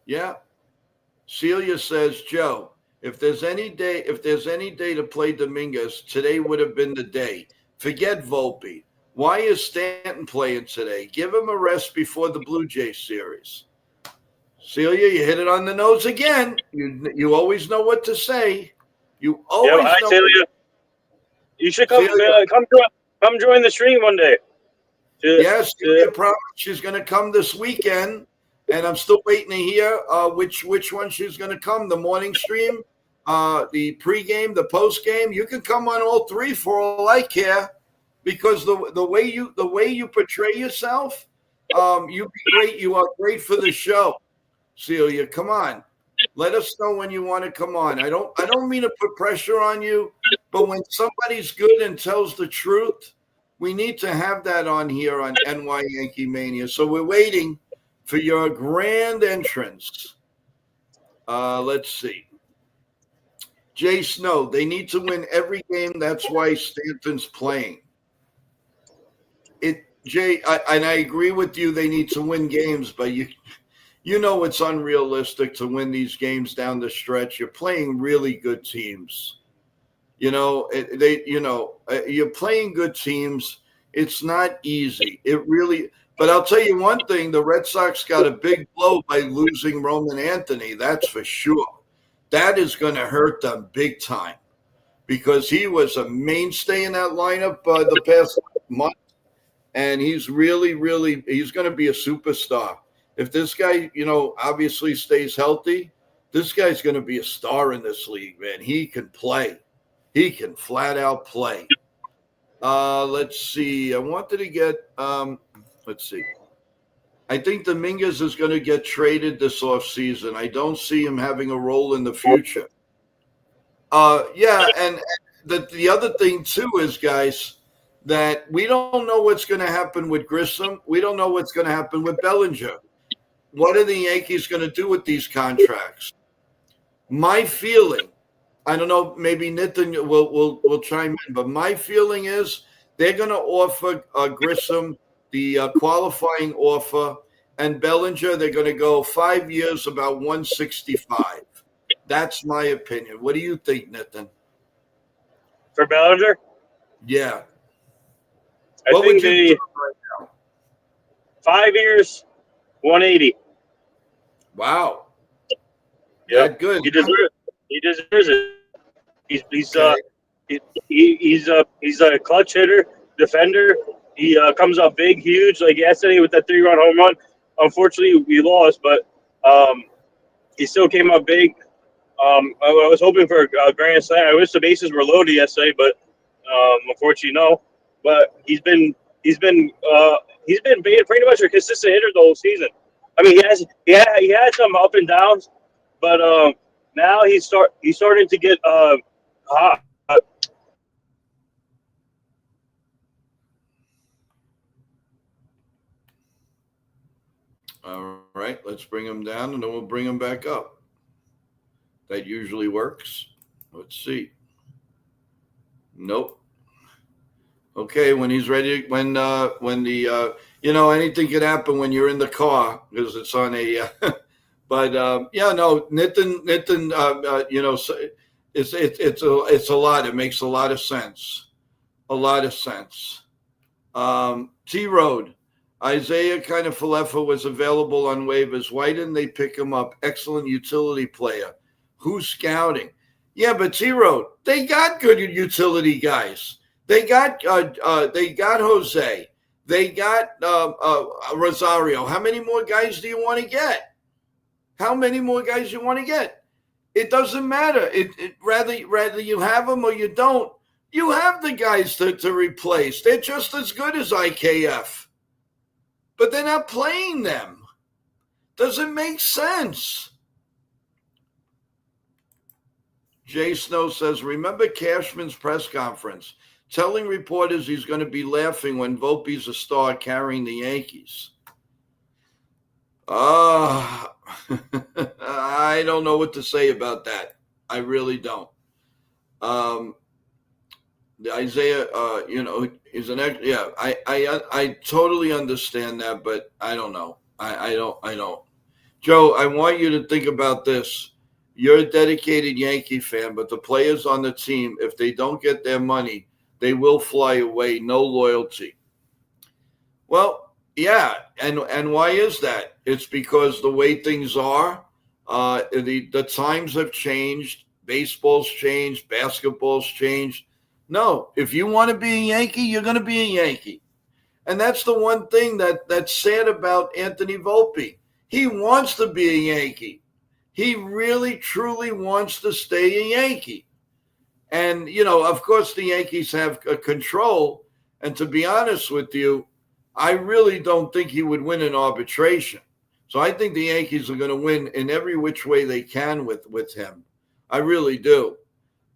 Yeah. Celia says, Joe, if there's any day to play Dominguez, today would have been the day. Forget Volpe. Why is Stanton playing today? Give him a rest before the Blue Jays series. Celia, you hit it on the nose again. You always know what to say. You always know. Celia. You should come join the stream one day. Yes, Celia promised she's going to come this weekend, and I'm still waiting to hear which one she's going to come. The morning stream, the pregame, the postgame. You can come on all three for all I care, because the way you portray yourself, you be great. You are great for the show. Celia, come on. Let us know when you want to come on. I don't mean to put pressure on you, but when somebody's good and tells the truth, we need to have that on here on NY Yankee Mania. So we're waiting for your grand entrance. Let's see. Jay Snow, they need to win every game. That's why Stanton's playing. Jay, and I agree with you. They need to win games, but you know it's unrealistic to win these games down the stretch. You're playing really good teams. You're playing good teams. It's not easy. But I'll tell you one thing, the Red Sox got a big blow by losing Roman Anthony. That's for sure. That is going to hurt them big time, because he was a mainstay in that lineup the past month. And he's really, really, he's going to be a superstar. If this guy, obviously stays healthy, this guy's going to be a star in this league, man. He can play. He can flat out play. Let's see. I wanted to get, let's see. I think Dominguez is going to get traded this offseason. I don't see him having a role in the future. Yeah, and the other thing, too, is, guys, that we don't know what's going to happen with Grissom. We don't know what's going to happen with Bellinger. What are the Yankees going to do with these contracts? My feeling, I don't know, maybe Nitin will chime in, but my feeling is they're going to offer Grissom the qualifying offer, and Bellinger, they're going to go 5 years, about 165. That's my opinion. What do you think, Nitin? For Bellinger? Yeah. I think the right now? 5 years, 180. Wow. Yeah, good. He deserves it. He's a clutch hitter, defender. He comes up big, huge. Like yesterday with that 3-run home run. Unfortunately, we lost, but he still came up big. I was hoping for a grand slam. I wish the bases were loaded yesterday, but unfortunately, no. But he's been pretty much a consistent hitter the whole season. I mean, he had some up and downs, but now he's starting to get hot. All right, let's bring him down, and then we'll bring him back up. That usually works. Let's see. Nope. Okay, when he's ready, when the anything can happen when you're in the car because it's on a. But Nitin, it's a lot. It makes a lot of sense. A lot of sense. T Road. Isaiah Falefa was available on waivers. Why didn't they pick him up? Excellent utility player. Who's scouting? Yeah, but T Road, they got good utility guys. They got Jose. They got Rosario. How many more guys do you want to get? How many more guys you want to get? It doesn't matter. Rather you have them or you don't. You have the guys to replace. They're just as good as IKF. But they're not playing them. Doesn't make sense. Jay Snow says, remember Cashman's press conference, telling reporters he's going to be laughing when Volpe's a star carrying the Yankees. I don't know what to say about that. I really don't. Isaiah, is an I totally understand that, but I don't know. I don't. Joe, I want you to think about this. You're a dedicated Yankee fan, but the players on the team, if they don't get their money, they will fly away. No loyalty. Well, yeah, and why is that? It's because the way things are, the times have changed. Baseball's changed. Basketball's changed. No, if you want to be a Yankee, you're going to be a Yankee. And that's the one thing that's sad about Anthony Volpe. He wants to be a Yankee. He really, truly wants to stay a Yankee. And, of course, the Yankees have control. And to be honest with you, I really don't think he would win an arbitration. So I think the Yankees are going to win in every which way they can with him. I really do.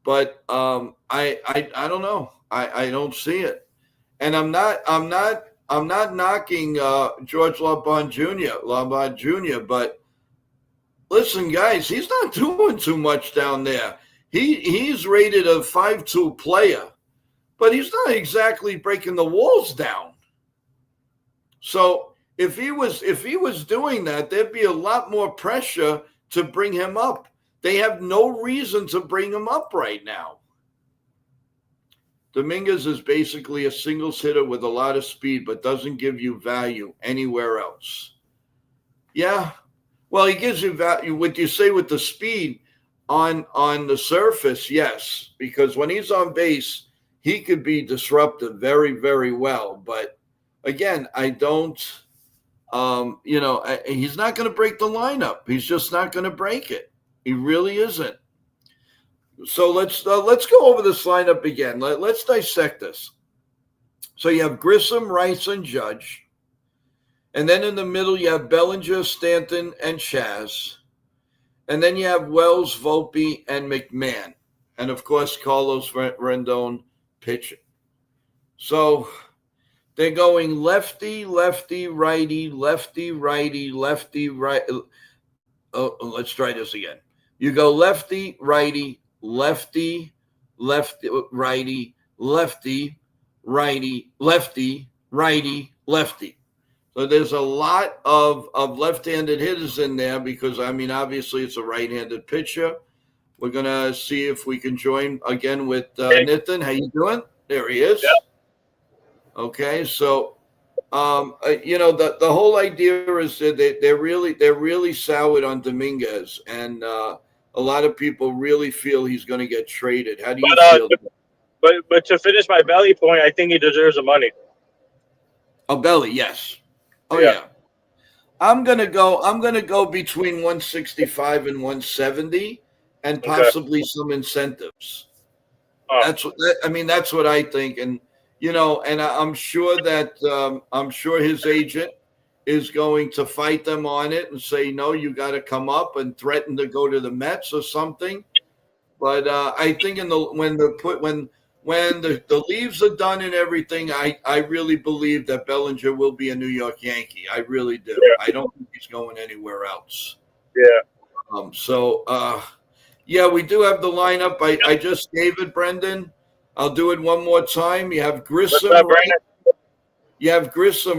But I don't know. I don't see it. And I'm not knocking George Lombard Jr., but listen, guys, he's not doing too much down there. He's rated a 5.2 player, but he's not exactly breaking the walls down. So if he was doing that, there'd be a lot more pressure to bring him up. They have no reason to bring him up right now. Dominguez is basically a singles hitter with a lot of speed, but doesn't give you value anywhere else. Yeah. Well, he gives you value. What you say with the speed on the surface, yes, because when he's on base, he could be disruptive very, very well. But again, I don't, he's not going to break the lineup. He's just not going to break it. He really isn't. So let's go over this lineup again. Let's dissect this. So you have Grissom, Rice, and Judge. And then in the middle, you have Bellinger, Stanton, and Chaz. And then you have Wells, Volpe, and McMahon. And, of course, Carlos Rendon pitching. So they're going lefty, lefty, righty, lefty, righty, lefty, right. Let's try this again. You go lefty, righty, lefty, lefty, righty, lefty, righty, lefty, righty, lefty. So there's a lot of left-handed hitters in there because, obviously it's a right-handed pitcher. We're going to see if we can join again with Nitin. How you doing? There he is. Yep. Okay, so, the whole idea is that they're really soured on Dominguez, and a lot of people really feel he's going to get traded. How do you feel? But to finish my Belly point, I think he deserves the money. Oh, Belly, yes. Oh yeah. I'm gonna go between 165 and 170, and Okay. possibly some incentives. That's what I think. And, and I'm sure that I'm sure his agent is going to fight them on it and say, no, you got to come up, and threaten to go to the Mets or something. But I think when the leaves are done and everything, I really believe that Bellinger will be a New York Yankee. I really do. Yeah. I don't think he's going anywhere else. Yeah. Yeah, we do have the lineup. I just gave it, Brendan. I'll do it one more time. You have What's Grissom, up, Brandon?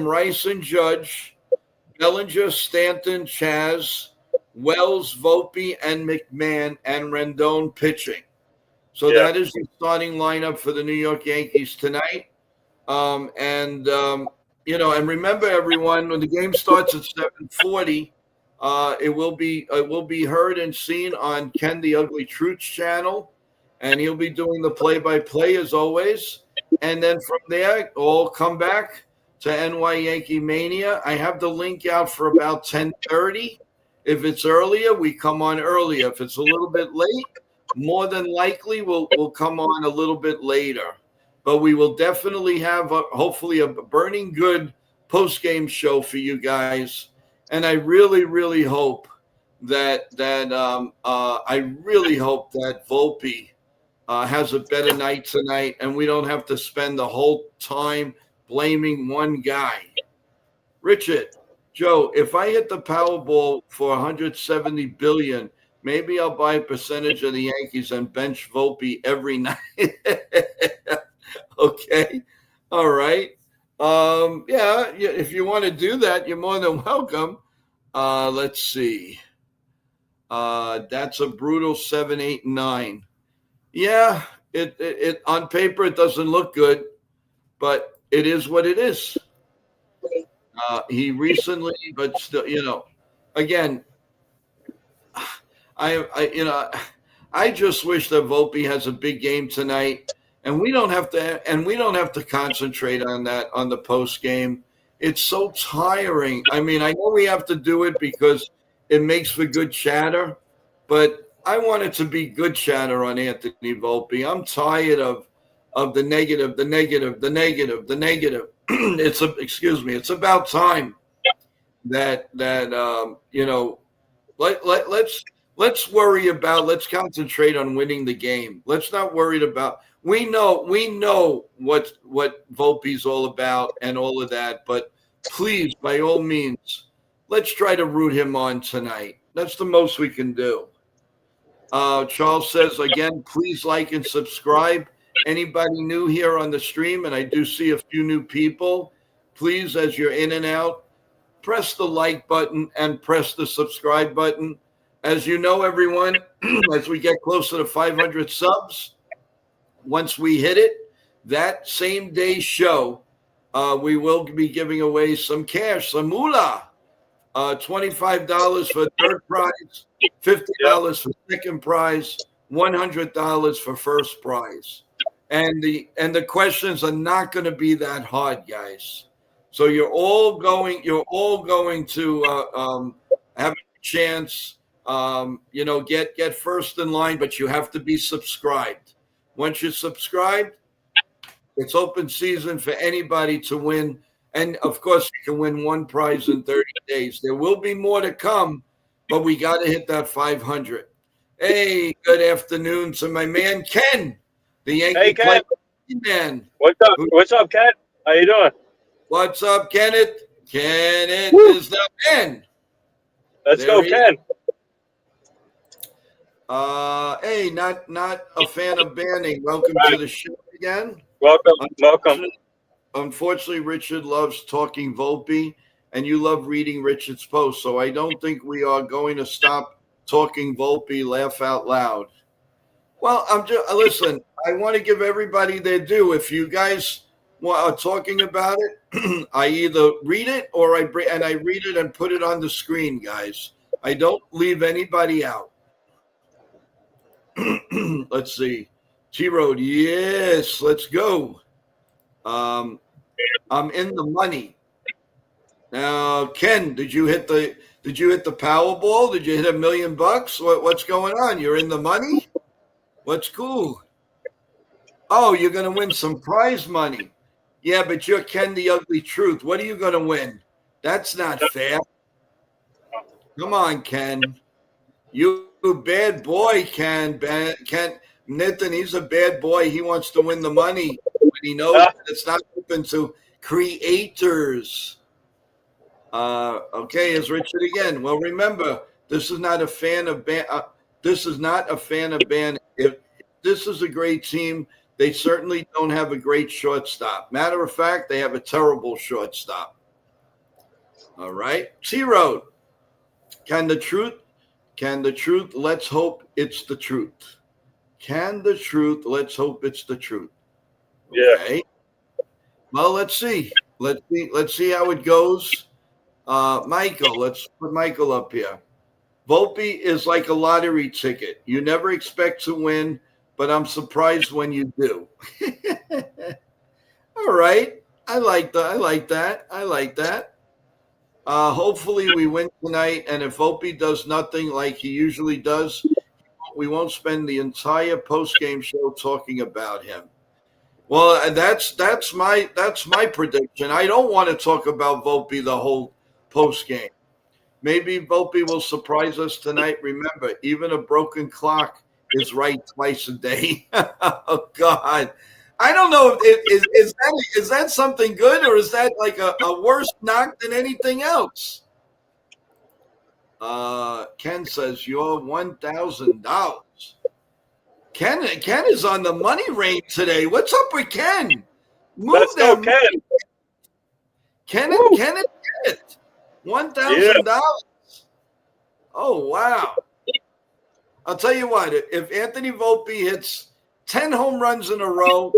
Rice, and Judge, Bellinger, Stanton, Chaz, Wells, Volpe, and McMahon, and Rendon pitching. So Yeah. that is the starting lineup for the New York Yankees tonight. And remember, everyone, when the game starts at 7:40, it will be heard and seen on Ken the Ugly Truth's channel, and he'll be doing the play-by-play as always. And then from there, all come back to NY Yankee Mania. I have the link out for about 10:30. If it's earlier, we come on earlier. If it's a little bit late, more than likely we'll come on a little bit later. But we will definitely have hopefully a burning good post-game show for you guys. And I really, really hope that Volpe has a better night tonight, and we don't have to spend the whole time blaming one guy. Richard, Joe, if I hit the Powerball for 170 billion, maybe I'll buy a percentage of the Yankees and bench Volpe every night. Okay. All right. Yeah, if you want to do that, you're more than welcome. Let's see. That's a brutal 7, 8, 9. Yeah, it on paper it doesn't look good, but it is what it is. He recently, but still, again, I just wish that Volpe has a big game tonight, and we don't have to concentrate on that on the post game. It's so tiring. I mean, I know we have to do it because it makes for good chatter, but I want it to be good chatter on Anthony Volpe. I'm tired of the negative. It's about time that let's worry about. Let's concentrate on winning the game. Let's not worry about. We know what Volpe's all about and all of that. But please, by all means, let's try to root him on tonight. That's the most we can do. Charles says again, please like and subscribe. Anybody new here on the stream, and I do see a few new people. Please, as you're in and out, press the like button and press the subscribe button. As you know, everyone, as we get closer to 500 subs, once we hit it, that same day show, we will be giving away some cash, some moolah, $25 for third prize, $50 for second prize, $100 for first prize. And the questions are not going to be that hard, guys. So you're all going to have a chance. Get first in line, but you have to be subscribed. Once you're subscribed, it's open season for anybody to win. And of course, you can win one prize in 30 days. There will be more to come, but we got to hit that 500. Hey, good afternoon to my man Ken, the Yankee Ken. Man. What's up, Ken? How you doing? What's up, Kenneth? Kenneth is the man. Let's go, Ken. Hey, not a fan of banning. Welcome to the show again. Welcome. Unfortunately, Richard loves talking Volpe, and you love reading Richard's posts. So I don't think we are going to stop talking Volpe. Laugh out loud. Well, listen. I want to give everybody their due. If you guys are talking about it, I either read it or I read it and put it on the screen, guys. I don't leave anybody out. Let's see. T-Road, yes, let's go. I'm in the money. Now, Ken, did you hit Did you hit the Powerball? Did you hit $1 million? What's going on? You're in the money? What's cool? Oh, you're going to win some prize money. Yeah, but you're Ken the Ugly Truth. What are you going to win? That's not fair. Come on, Ken. You bad boy, Ken. Ken Nathan, he's a bad boy. He wants to win the money, but he knows that it's not open to creators. Okay, is Richard again? Well, remember, this is not a fan of this is not a fan of ban. If this is a great team, they certainly don't have a great shortstop. Matter of fact, they have a terrible shortstop. All right, T-Road. Can the truth? Let's hope it's the truth. Can the truth? Let's hope it's the truth. Okay. Yeah. Well, let's see. Let's see how it goes. Michael, let's put Michael up here. Volpe is like a lottery ticket. You never expect to win, but I'm surprised when you do. All right. I like that. Hopefully we win tonight, and if Volpe does nothing like he usually does, we won't spend the entire post-game show talking about him. Well, that's my prediction. I don't want to talk about Volpe the whole post-game. Maybe Volpe will surprise us tonight. Remember, even a broken clock is right twice a day. Oh, God. I don't know. Is that something good, or is that like a worse knock than anything else? Ken says, you're $1,000. Ken is on the money range today. What's up with Ken? Let's go, Ken. Ken and it. $1,000. Oh, wow. I'll tell you what, if Anthony Volpe hits 10 home runs in a row,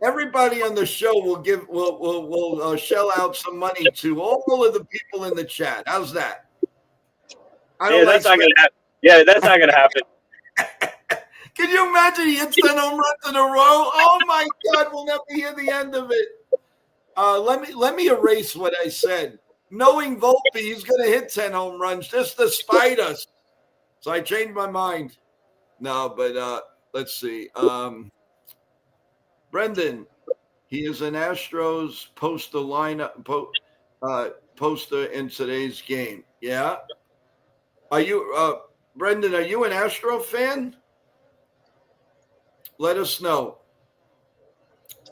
everybody on the show will shell out some money to all of the people in the chat. How's that? That's not gonna happen. Yeah, that's not gonna happen. Can you imagine he hits 10 home runs in a row? Oh my God, we'll never hear the end of it. Let me erase what I said. Knowing Volpe, he's going to hit 10 home runs just to spite us. So I changed my mind. No, but let's see. Brendan, he is an Astros poster in today's game. Yeah. Are you, Brendan, are you an Astro fan? Let us know.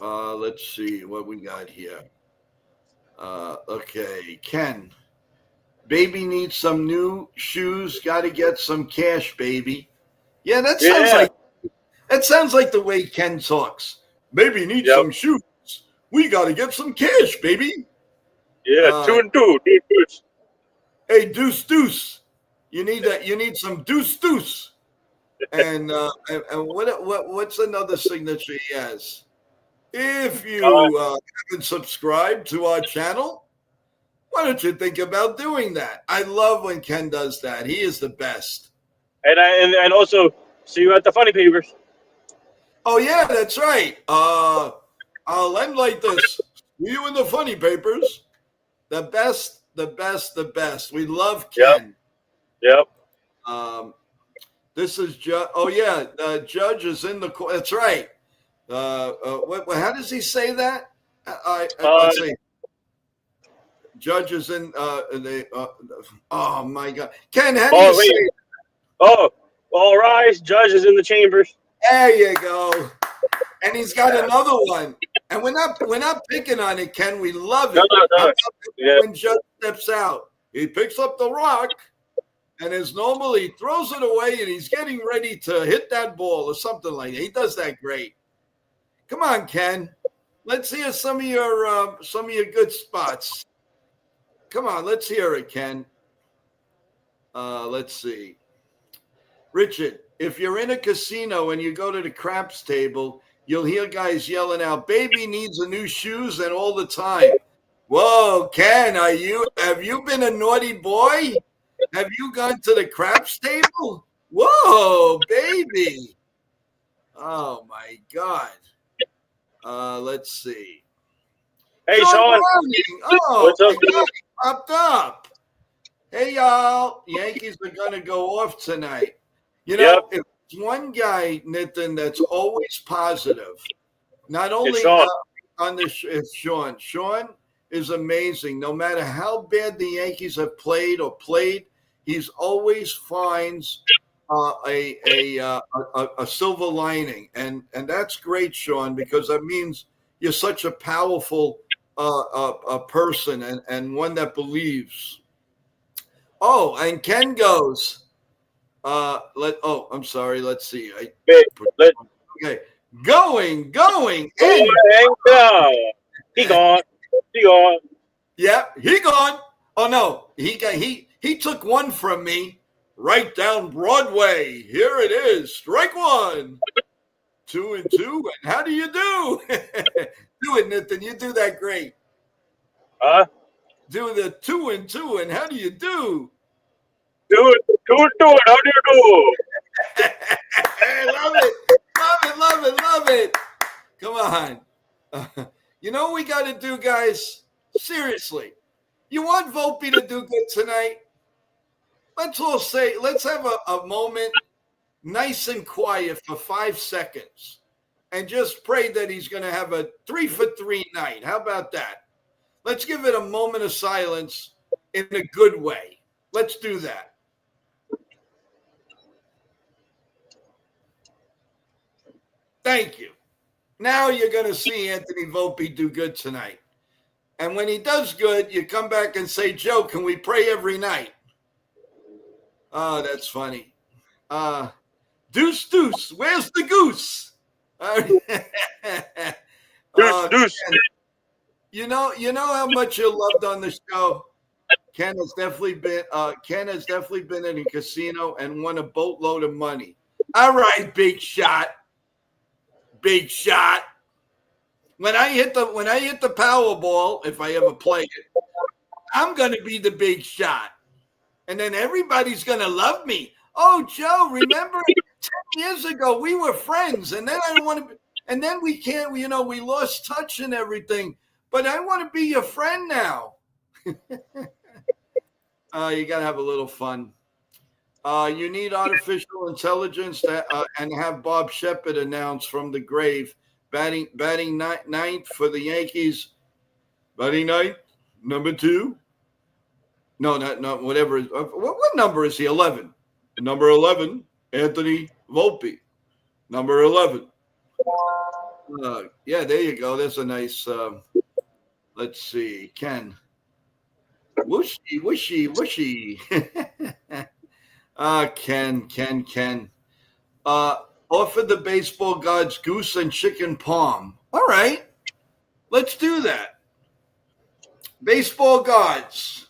Let's see what we got here. Okay, Ken. Baby needs some new shoes. Got to get some cash, baby. Yeah, that sounds like the way Ken talks. Baby needs some shoes. We got to get some cash, baby. Yeah, 2 and 2. Deuce. Hey, deuce. You need that. You need some deuce. And what's another signature he has? If you haven't subscribed to our channel, why don't you think about doing that? I love when Ken does that. He is the best. And also see you at the Funny Papers. Oh yeah, that's right. I'll end like this. See you in the Funny Papers. The best. We love Ken. Yep. This is Judge is in the court. That's right. How does he say that? Let's see. Judge is in oh my God. Ken, how do you say it? Oh, all rise. Judge is in the chambers. There you go. And he's got another one. And we're not picking on it, Ken. We love it. No. When Judge steps out, he picks up the rock, and as normal, he throws it away, and he's getting ready to hit that ball or something like that. He does that great. Come on, Ken. Let's hear some of your good spots. Come on, let's hear it, Ken. Let's see. Richard, if you're in a casino and you go to the craps table, you'll hear guys yelling out, "Baby needs a new shoes," and all the time. Whoa, Ken, have you been a naughty boy? Have you gone to the craps table? Whoa, baby. Oh my God. Let's see. Hey, Sean. Oh, What's up, my God, he popped up. Hey, y'all. Yankees are going to go off tonight. You Yep. know, if there's one guy, Nitin, that's always positive, not It's only Sean. on this is Sean. Sean is amazing. No matter how bad the Yankees have played, he's always finds a silver lining, and that's great, Sean, because that means you're such a powerful a person and one that believes. Oh, and Ken goes. I'm sorry. Let's see. Wait, let Okay. Going, go and hang down. He gone. He gone. yeah, he gone. Oh no, he took one from me right down Broadway. Here it is. Strike one. 2-2. And how do you do? Do it, Nathan. You do that great. Huh? Do the 2-2. And how do you do? Do it. Do it. Do it. How do you do? I love it. Love it. Love it. Love it. Come on. You know what we got to do, guys? Seriously. You want Volpe to do good tonight? Let's all say, let's have a moment nice and quiet for 5 seconds and just pray that he's going to have a 3-for-3 night. How about that? Let's give it a moment of silence in a good way. Let's do that. Thank you. Now you're going to see Anthony Volpe do good tonight. And when he does good, you come back and say, Joe, can we pray every night? Oh, that's funny. Deuce, deuce, where's the goose? Deuce. You know how much you're loved on the show. Ken has definitely been in a casino and won a boatload of money. All right, big shot. Big shot. When I hit the Powerball, if I ever play it, I'm gonna be the big shot. And then everybody's gonna love me. Oh, Joe, remember 10 years ago we were friends, and then I don't want to and then we can't, we lost touch and everything. But I want to be your friend now. You gotta have a little fun. You need artificial intelligence and have Bob Shepard announce from the grave, batting ninth for the Yankees. Batting ninth, number 2. No, not whatever. What number is he? 11. Number 11, Anthony Volpe. Number 11. Yeah, there you go. There's a nice. Let's see, Ken. Whooshy, whooshy, whooshy. Ken. Offer the baseball gods goose and chicken palm. All right, let's do that. Baseball gods.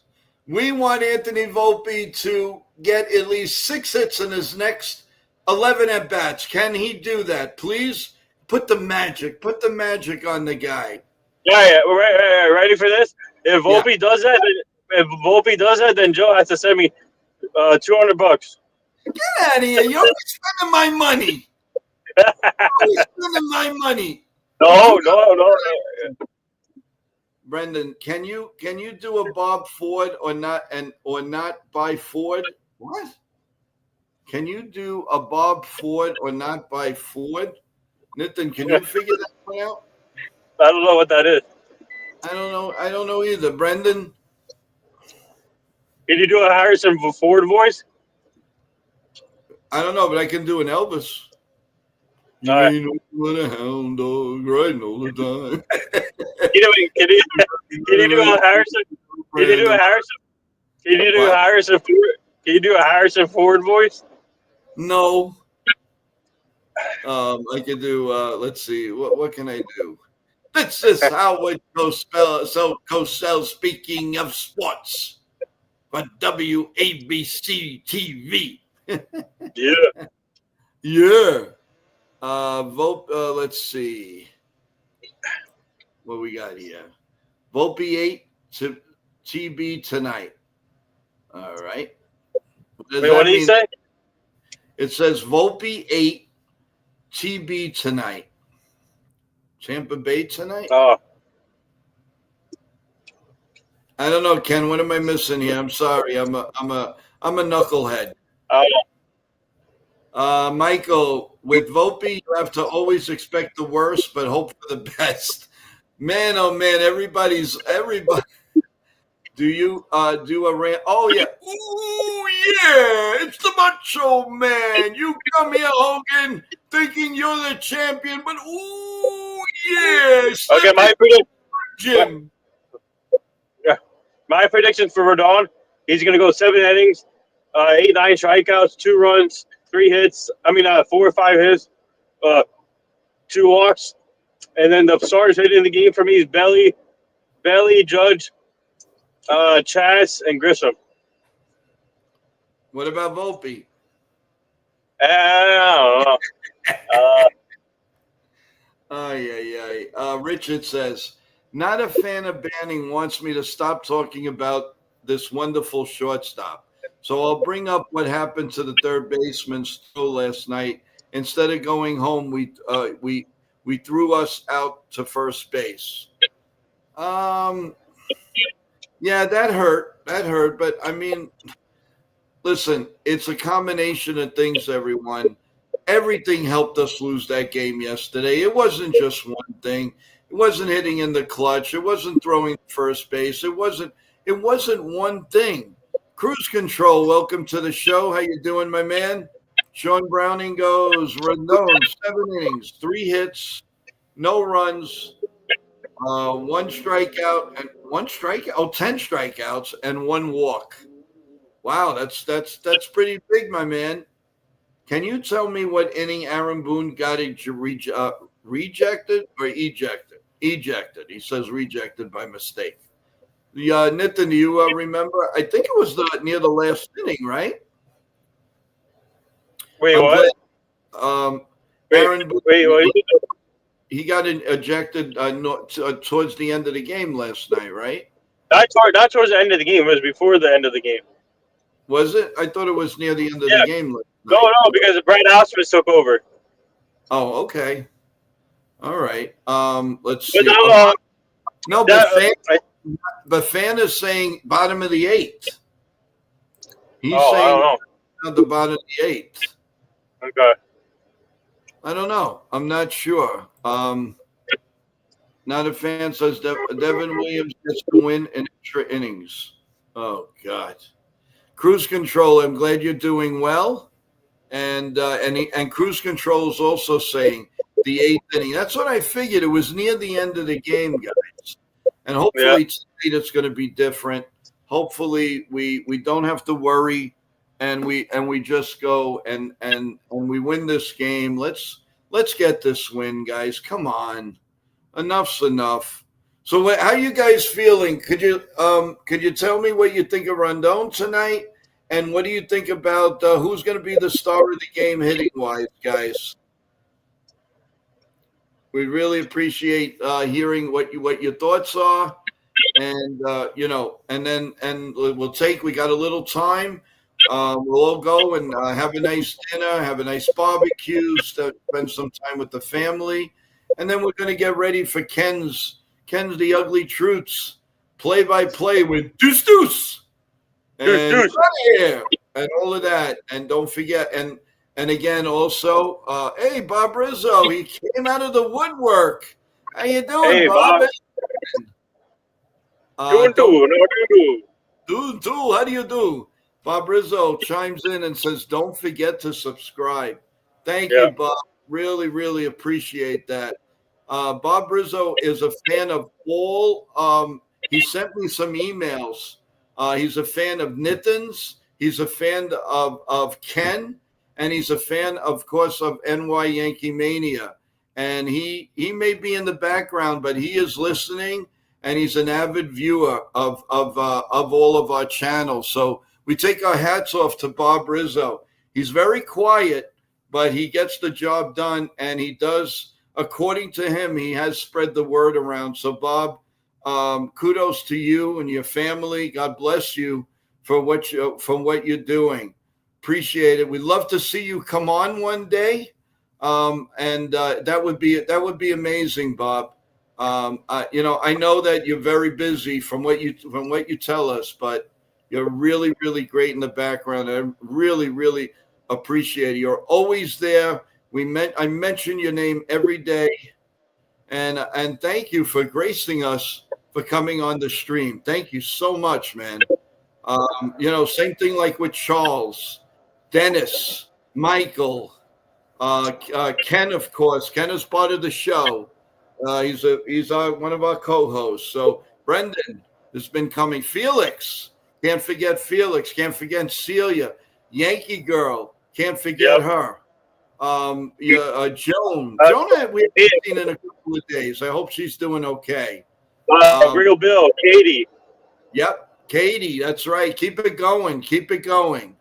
We want Anthony Volpe to get at least 6 hits in his next 11 at bats. Can he do that? Please put the magic on the guy. Yeah. We're ready for this. If Volpe does that, then Joe has to send me $200. Get out of here! You're spending my money. You're spending my money. No. Brendan, can you do a Bob Ford or not by Ford? What? Can you do a Bob Ford or not by Ford? Nathan, can you figure that one out? I don't know what that is. I don't know either. Brendan? Can you do a Harrison Ford voice? I don't know, but I can do an Elvis. You All right. ain't no a hound dog riding all the time. Can you do a Harrison? Can you do a Harrison? Can you do a Harrison Ford? Can you do a Harrison Ford voice? No. I could do. Let's see. What can I do? This is Howard Cosell speaking of sports for WABC TV. Yeah. Yeah. Let's see. What we got here? Volpe 8 to TB tonight. All right. Wait, what did he say? It says Volpe 8 TB tonight. Tampa Bay tonight? Oh. I don't know, Ken. What am I missing here? I'm sorry. I'm a knucklehead. Michael, with Volpe, you have to always expect the worst, but hope for the best. Man, oh man, everybody. Do you do a rant? Oh yeah. Ooh yeah, it's the Macho Man. You come here, Hogan, thinking you're the champion, but ooh yeah. Okay, Jim. my prediction for Rodon, he's going to go 7 innings, 8, 9 strikeouts, 2 runs, 3 hits. 4 or 5 hits, 2 walks. And then the starters hitting the game for me is Belly, Judge, Chas, and Grissom. What about Volpe? I don't know. Yeah. Richard says, not a fan of banning, wants me to stop talking about this wonderful shortstop. So I'll bring up what happened to the third baseman's throw last night. Instead of going home, we threw us out to first base. Yeah, that hurt. But I mean, listen, it's a combination of things, everyone. Everything helped us lose that game yesterday. It wasn't just one thing. It wasn't hitting in the clutch. It wasn't throwing first base. It wasn't one thing. Cruise Control, welcome to the show. How you doing, my man? Sean Browning goes, Rendon, 7 innings, 3 hits, no runs, 1 strikeout, 10 strikeouts, and 1 walk. Wow, that's pretty big, my man. Can you tell me what inning Aaron Boone got rejected or ejected? Ejected. He says rejected by mistake. Nitin, do you remember? I think it was near the last inning, right? Wait, what? Aaron Boone, he got ejected towards the end of the game last night, right? Not towards the end of the game. It was before the end of the game. Was it? I thought it was near the end of the game. No, because Brad Ausmus took over. Oh, okay. All right. Let's see. But Fan is saying bottom of the 8th. He's saying at the bottom of the 8th. Okay. I don't know. I'm not sure. Not a fan says Devin Williams gets to win in extra innings. Oh God. Cruise Control, I'm glad you're doing well. And Cruise Control is also saying the 8th inning. That's what I figured. It was near the end of the game, guys. And hopefully tonight it's going to be different. Hopefully we don't have to worry, and we just go and we win this game. Let's get this win, guys. Come on, enough's enough. So how are you guys feeling? Could you tell me what you think of Rondon tonight, and what do you think about who's going to be the star of the game hitting wise, guys? We really appreciate hearing what your thoughts are, and we got a little time. We'll all go and have a nice dinner, have a nice barbecue, spend some time with the family, and then we're going to get ready for Ken's The Ugly Truths play-by-play with Deuce and and all of that. And don't forget, and again, also, hey, Bob Rizzo, he came out of the woodwork. How you doing, Bob? Doing. How do you do? Bob Rizzo chimes in and says, don't forget to subscribe. Thank you, Bob. Really, really appreciate that. Bob Rizzo is a fan of all. He sent me some emails. He's a fan of Nitin's. He's a fan of Ken. And he's a fan, of course, of NY Yankee Mania. And he may be in the background, but he is listening, and he's an avid viewer of all of our channels. So we take our hats off to Bob Rizzo. He's very quiet, but he gets the job done, and he does, according to him, he has spread the word around. So, Bob, kudos to you and your family. God bless you for what you're doing. Appreciate it. We'd love to see you come on one day, and that would be amazing, Bob. I know that you're very busy from what you tell us, but you're really, really great in the background. I really, really appreciate it. You're always there. I mention your name every day, and thank you for gracing us for coming on the stream. Thank you so much, man. Same thing like with Charles, Dennis, Michael, Ken, of course. Ken is part of the show. He's one of our co-hosts. So Brendan has been coming. Felix, can't forget Felix. Can't forget Celia, Yankee girl. Can't forget her. Joan. Joan, we haven't seen in a couple of days. I hope she's doing okay. Real Bill, Katie. Yep. Katie, that's right. Keep it going. Keep it going.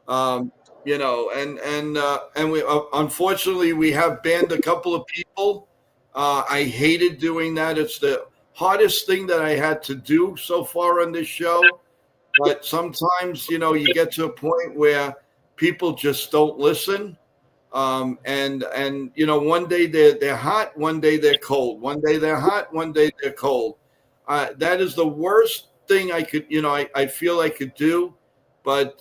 And we unfortunately we have banned a couple of people. I hated doing that. It's the hardest thing that I had to do so far on this show. But sometimes, you get to a point where people just don't listen. One day they're hot, one day they're cold. One day they're hot, one day they're cold. That is the worst thing I could, I feel I could do. But,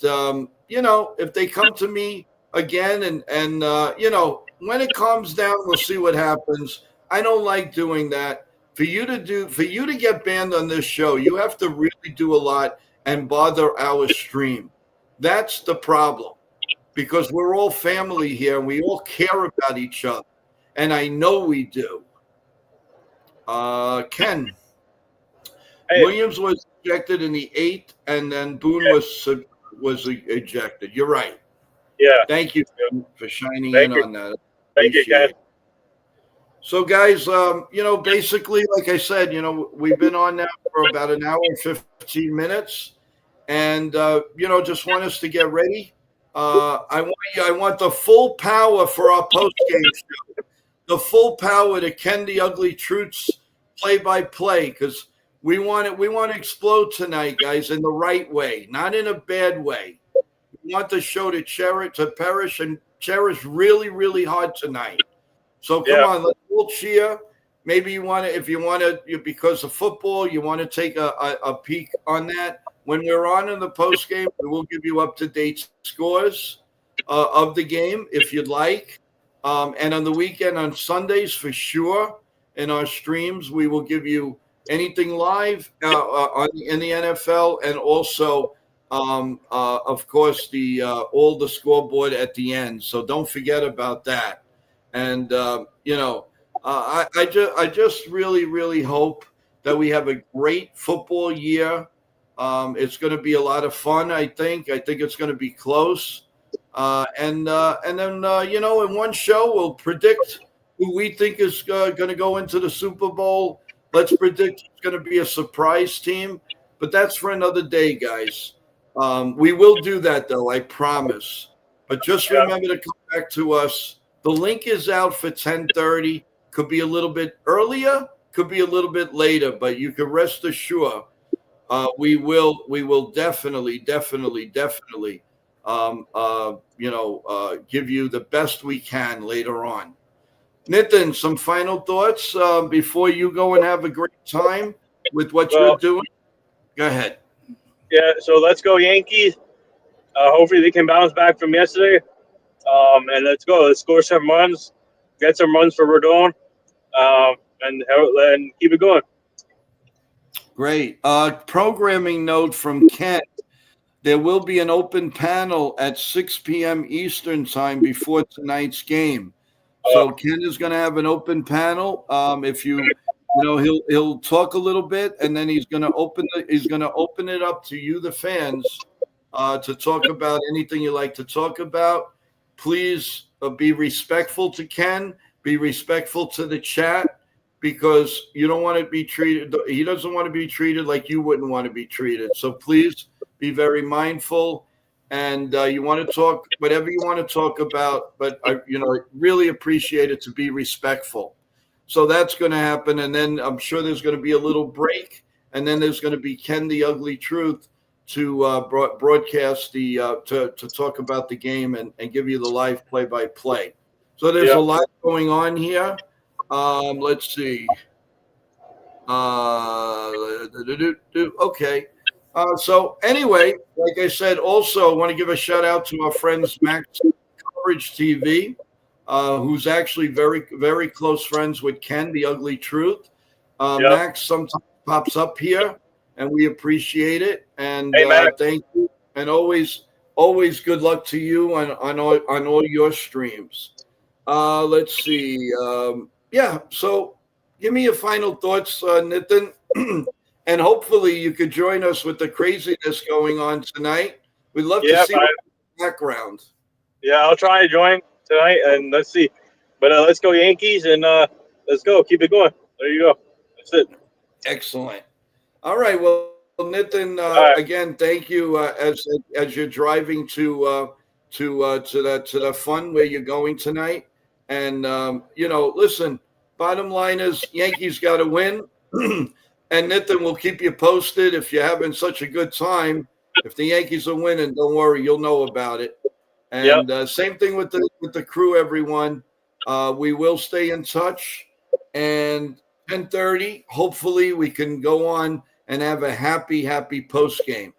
if they come to me again and when it calms down, we'll see what happens. I don't like doing that. For you to get banned on this show, you have to really do a lot and bother our stream. That's the problem, because we're all family here and we all care about each other. And I know we do. Ken. Hey. Williams was ejected in the 8th, and then Boone was ejected. You're right. Yeah. Thank you for shining in on that. Thank you, Ken. So, guys, basically, like I said, we've been on now for about an hour and 15 minutes, and just want us to get ready. I want the full power for our post-game show, the full power to Ken the Ugly Truth's play-by-play, because we want to explode tonight, guys, in the right way, not in a bad way. We want the show to perish and cherish really, really hard tonight. So come on, let's all cheer. Maybe you want to, if you want to, because of football, you want to take a peek on that. When we're on in the post game, we will give you up-to-date scores of the game if you'd like. And on the weekend, on Sundays, for sure, in our streams, we will give you anything live in the NFL, and also, of course, all the scoreboard at the end. So don't forget about that. And I just really, really hope that we have a great football year. It's going to be a lot of fun. I think it's going to be close. And then in one show we'll predict who we think is going to go into the Super Bowl. Let's predict it's going to be a surprise team, but that's for another day, guys. We will do that, though, I promise. But just remember to come back to us. The link is out for 10:30. Could be a little bit earlier, could be a little bit later, but you can rest assured we will definitely give you the best we can later on. Nitin, some final thoughts before you go and have a great time with what you're doing? Go ahead. Yeah, so let's go Yankees. Hopefully they can bounce back from yesterday. And let's go. Let's score some runs, get some runs for Rodon, and keep it going. Great. Programming note from Ken. There will be an open panel at 6 p.m. Eastern time before tonight's game. So Ken is going to have an open panel. If he'll talk a little bit, and then he's going to open it up to you, the fans, to talk about anything you like to talk about. Please be respectful to Ken. Be respectful to the chat, because you don't want to be treated. He doesn't want to be treated like you wouldn't want to be treated. So please be very mindful. And you want to talk whatever you want to talk about, but I really appreciate it to be respectful. So that's going to happen, and then I'm sure there's going to be a little break, and then there's going to be Ken the Ugly Truth to broadcast to talk about the game and give you the live play-by-play. So there's a lot going on here. Let's see. Okay. So anyway, like I said, also I want to give a shout out to our friends Max Coverage TV, who's actually very, very close friends with Ken, the Ugly Truth. Yep. Max sometimes pops up here, and we appreciate it. And Hey, Max. thank you, and always good luck to you on all your streams. Let's see. Yeah. So, give me your final thoughts, Nitin, and hopefully you could join us with the craziness going on tonight. We'd love to see the background. Yeah, I'll try to join tonight, and let's see. But let's go Yankees, and let's go. Keep it going. There you go. That's it. Excellent. All right. Well, Nitin, right. again, thank you as you're driving to the fun where you're going tonight. And listen. Bottom line is Yankees got to win, and Nitin will keep you posted if you're having such a good time. If the Yankees are winning, don't worry, you'll know about it. And same thing with the crew, everyone. We will stay in touch, and 10:30. Hopefully, we can go on and have a happy post game.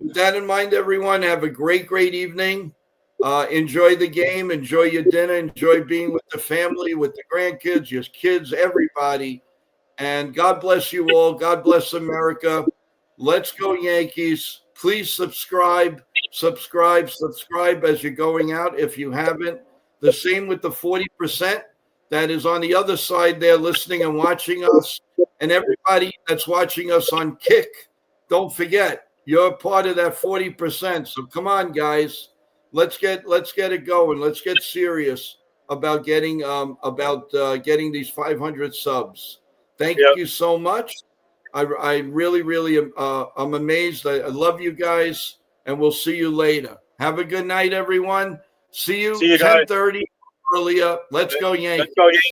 With that in mind, everyone, have a great evening. Enjoy the game. Enjoy your dinner. Enjoy being with the family, with the grandkids, your kids, everybody. And God bless you all. God bless America. Let's go Yankees. Please subscribe as you're going out if you haven't. The same with the 40% that is on the other side there listening and watching us. And everybody that's watching us on Kick, don't forget, you're part of that 40%. So come on, guys. Let's get it going. Let's get serious about getting these 500 subs. Thank you so much. I really am I'm amazed. I love you guys, and we'll see you later. Have a good night, everyone. See you 10:30 earlier. Let's go Yankees.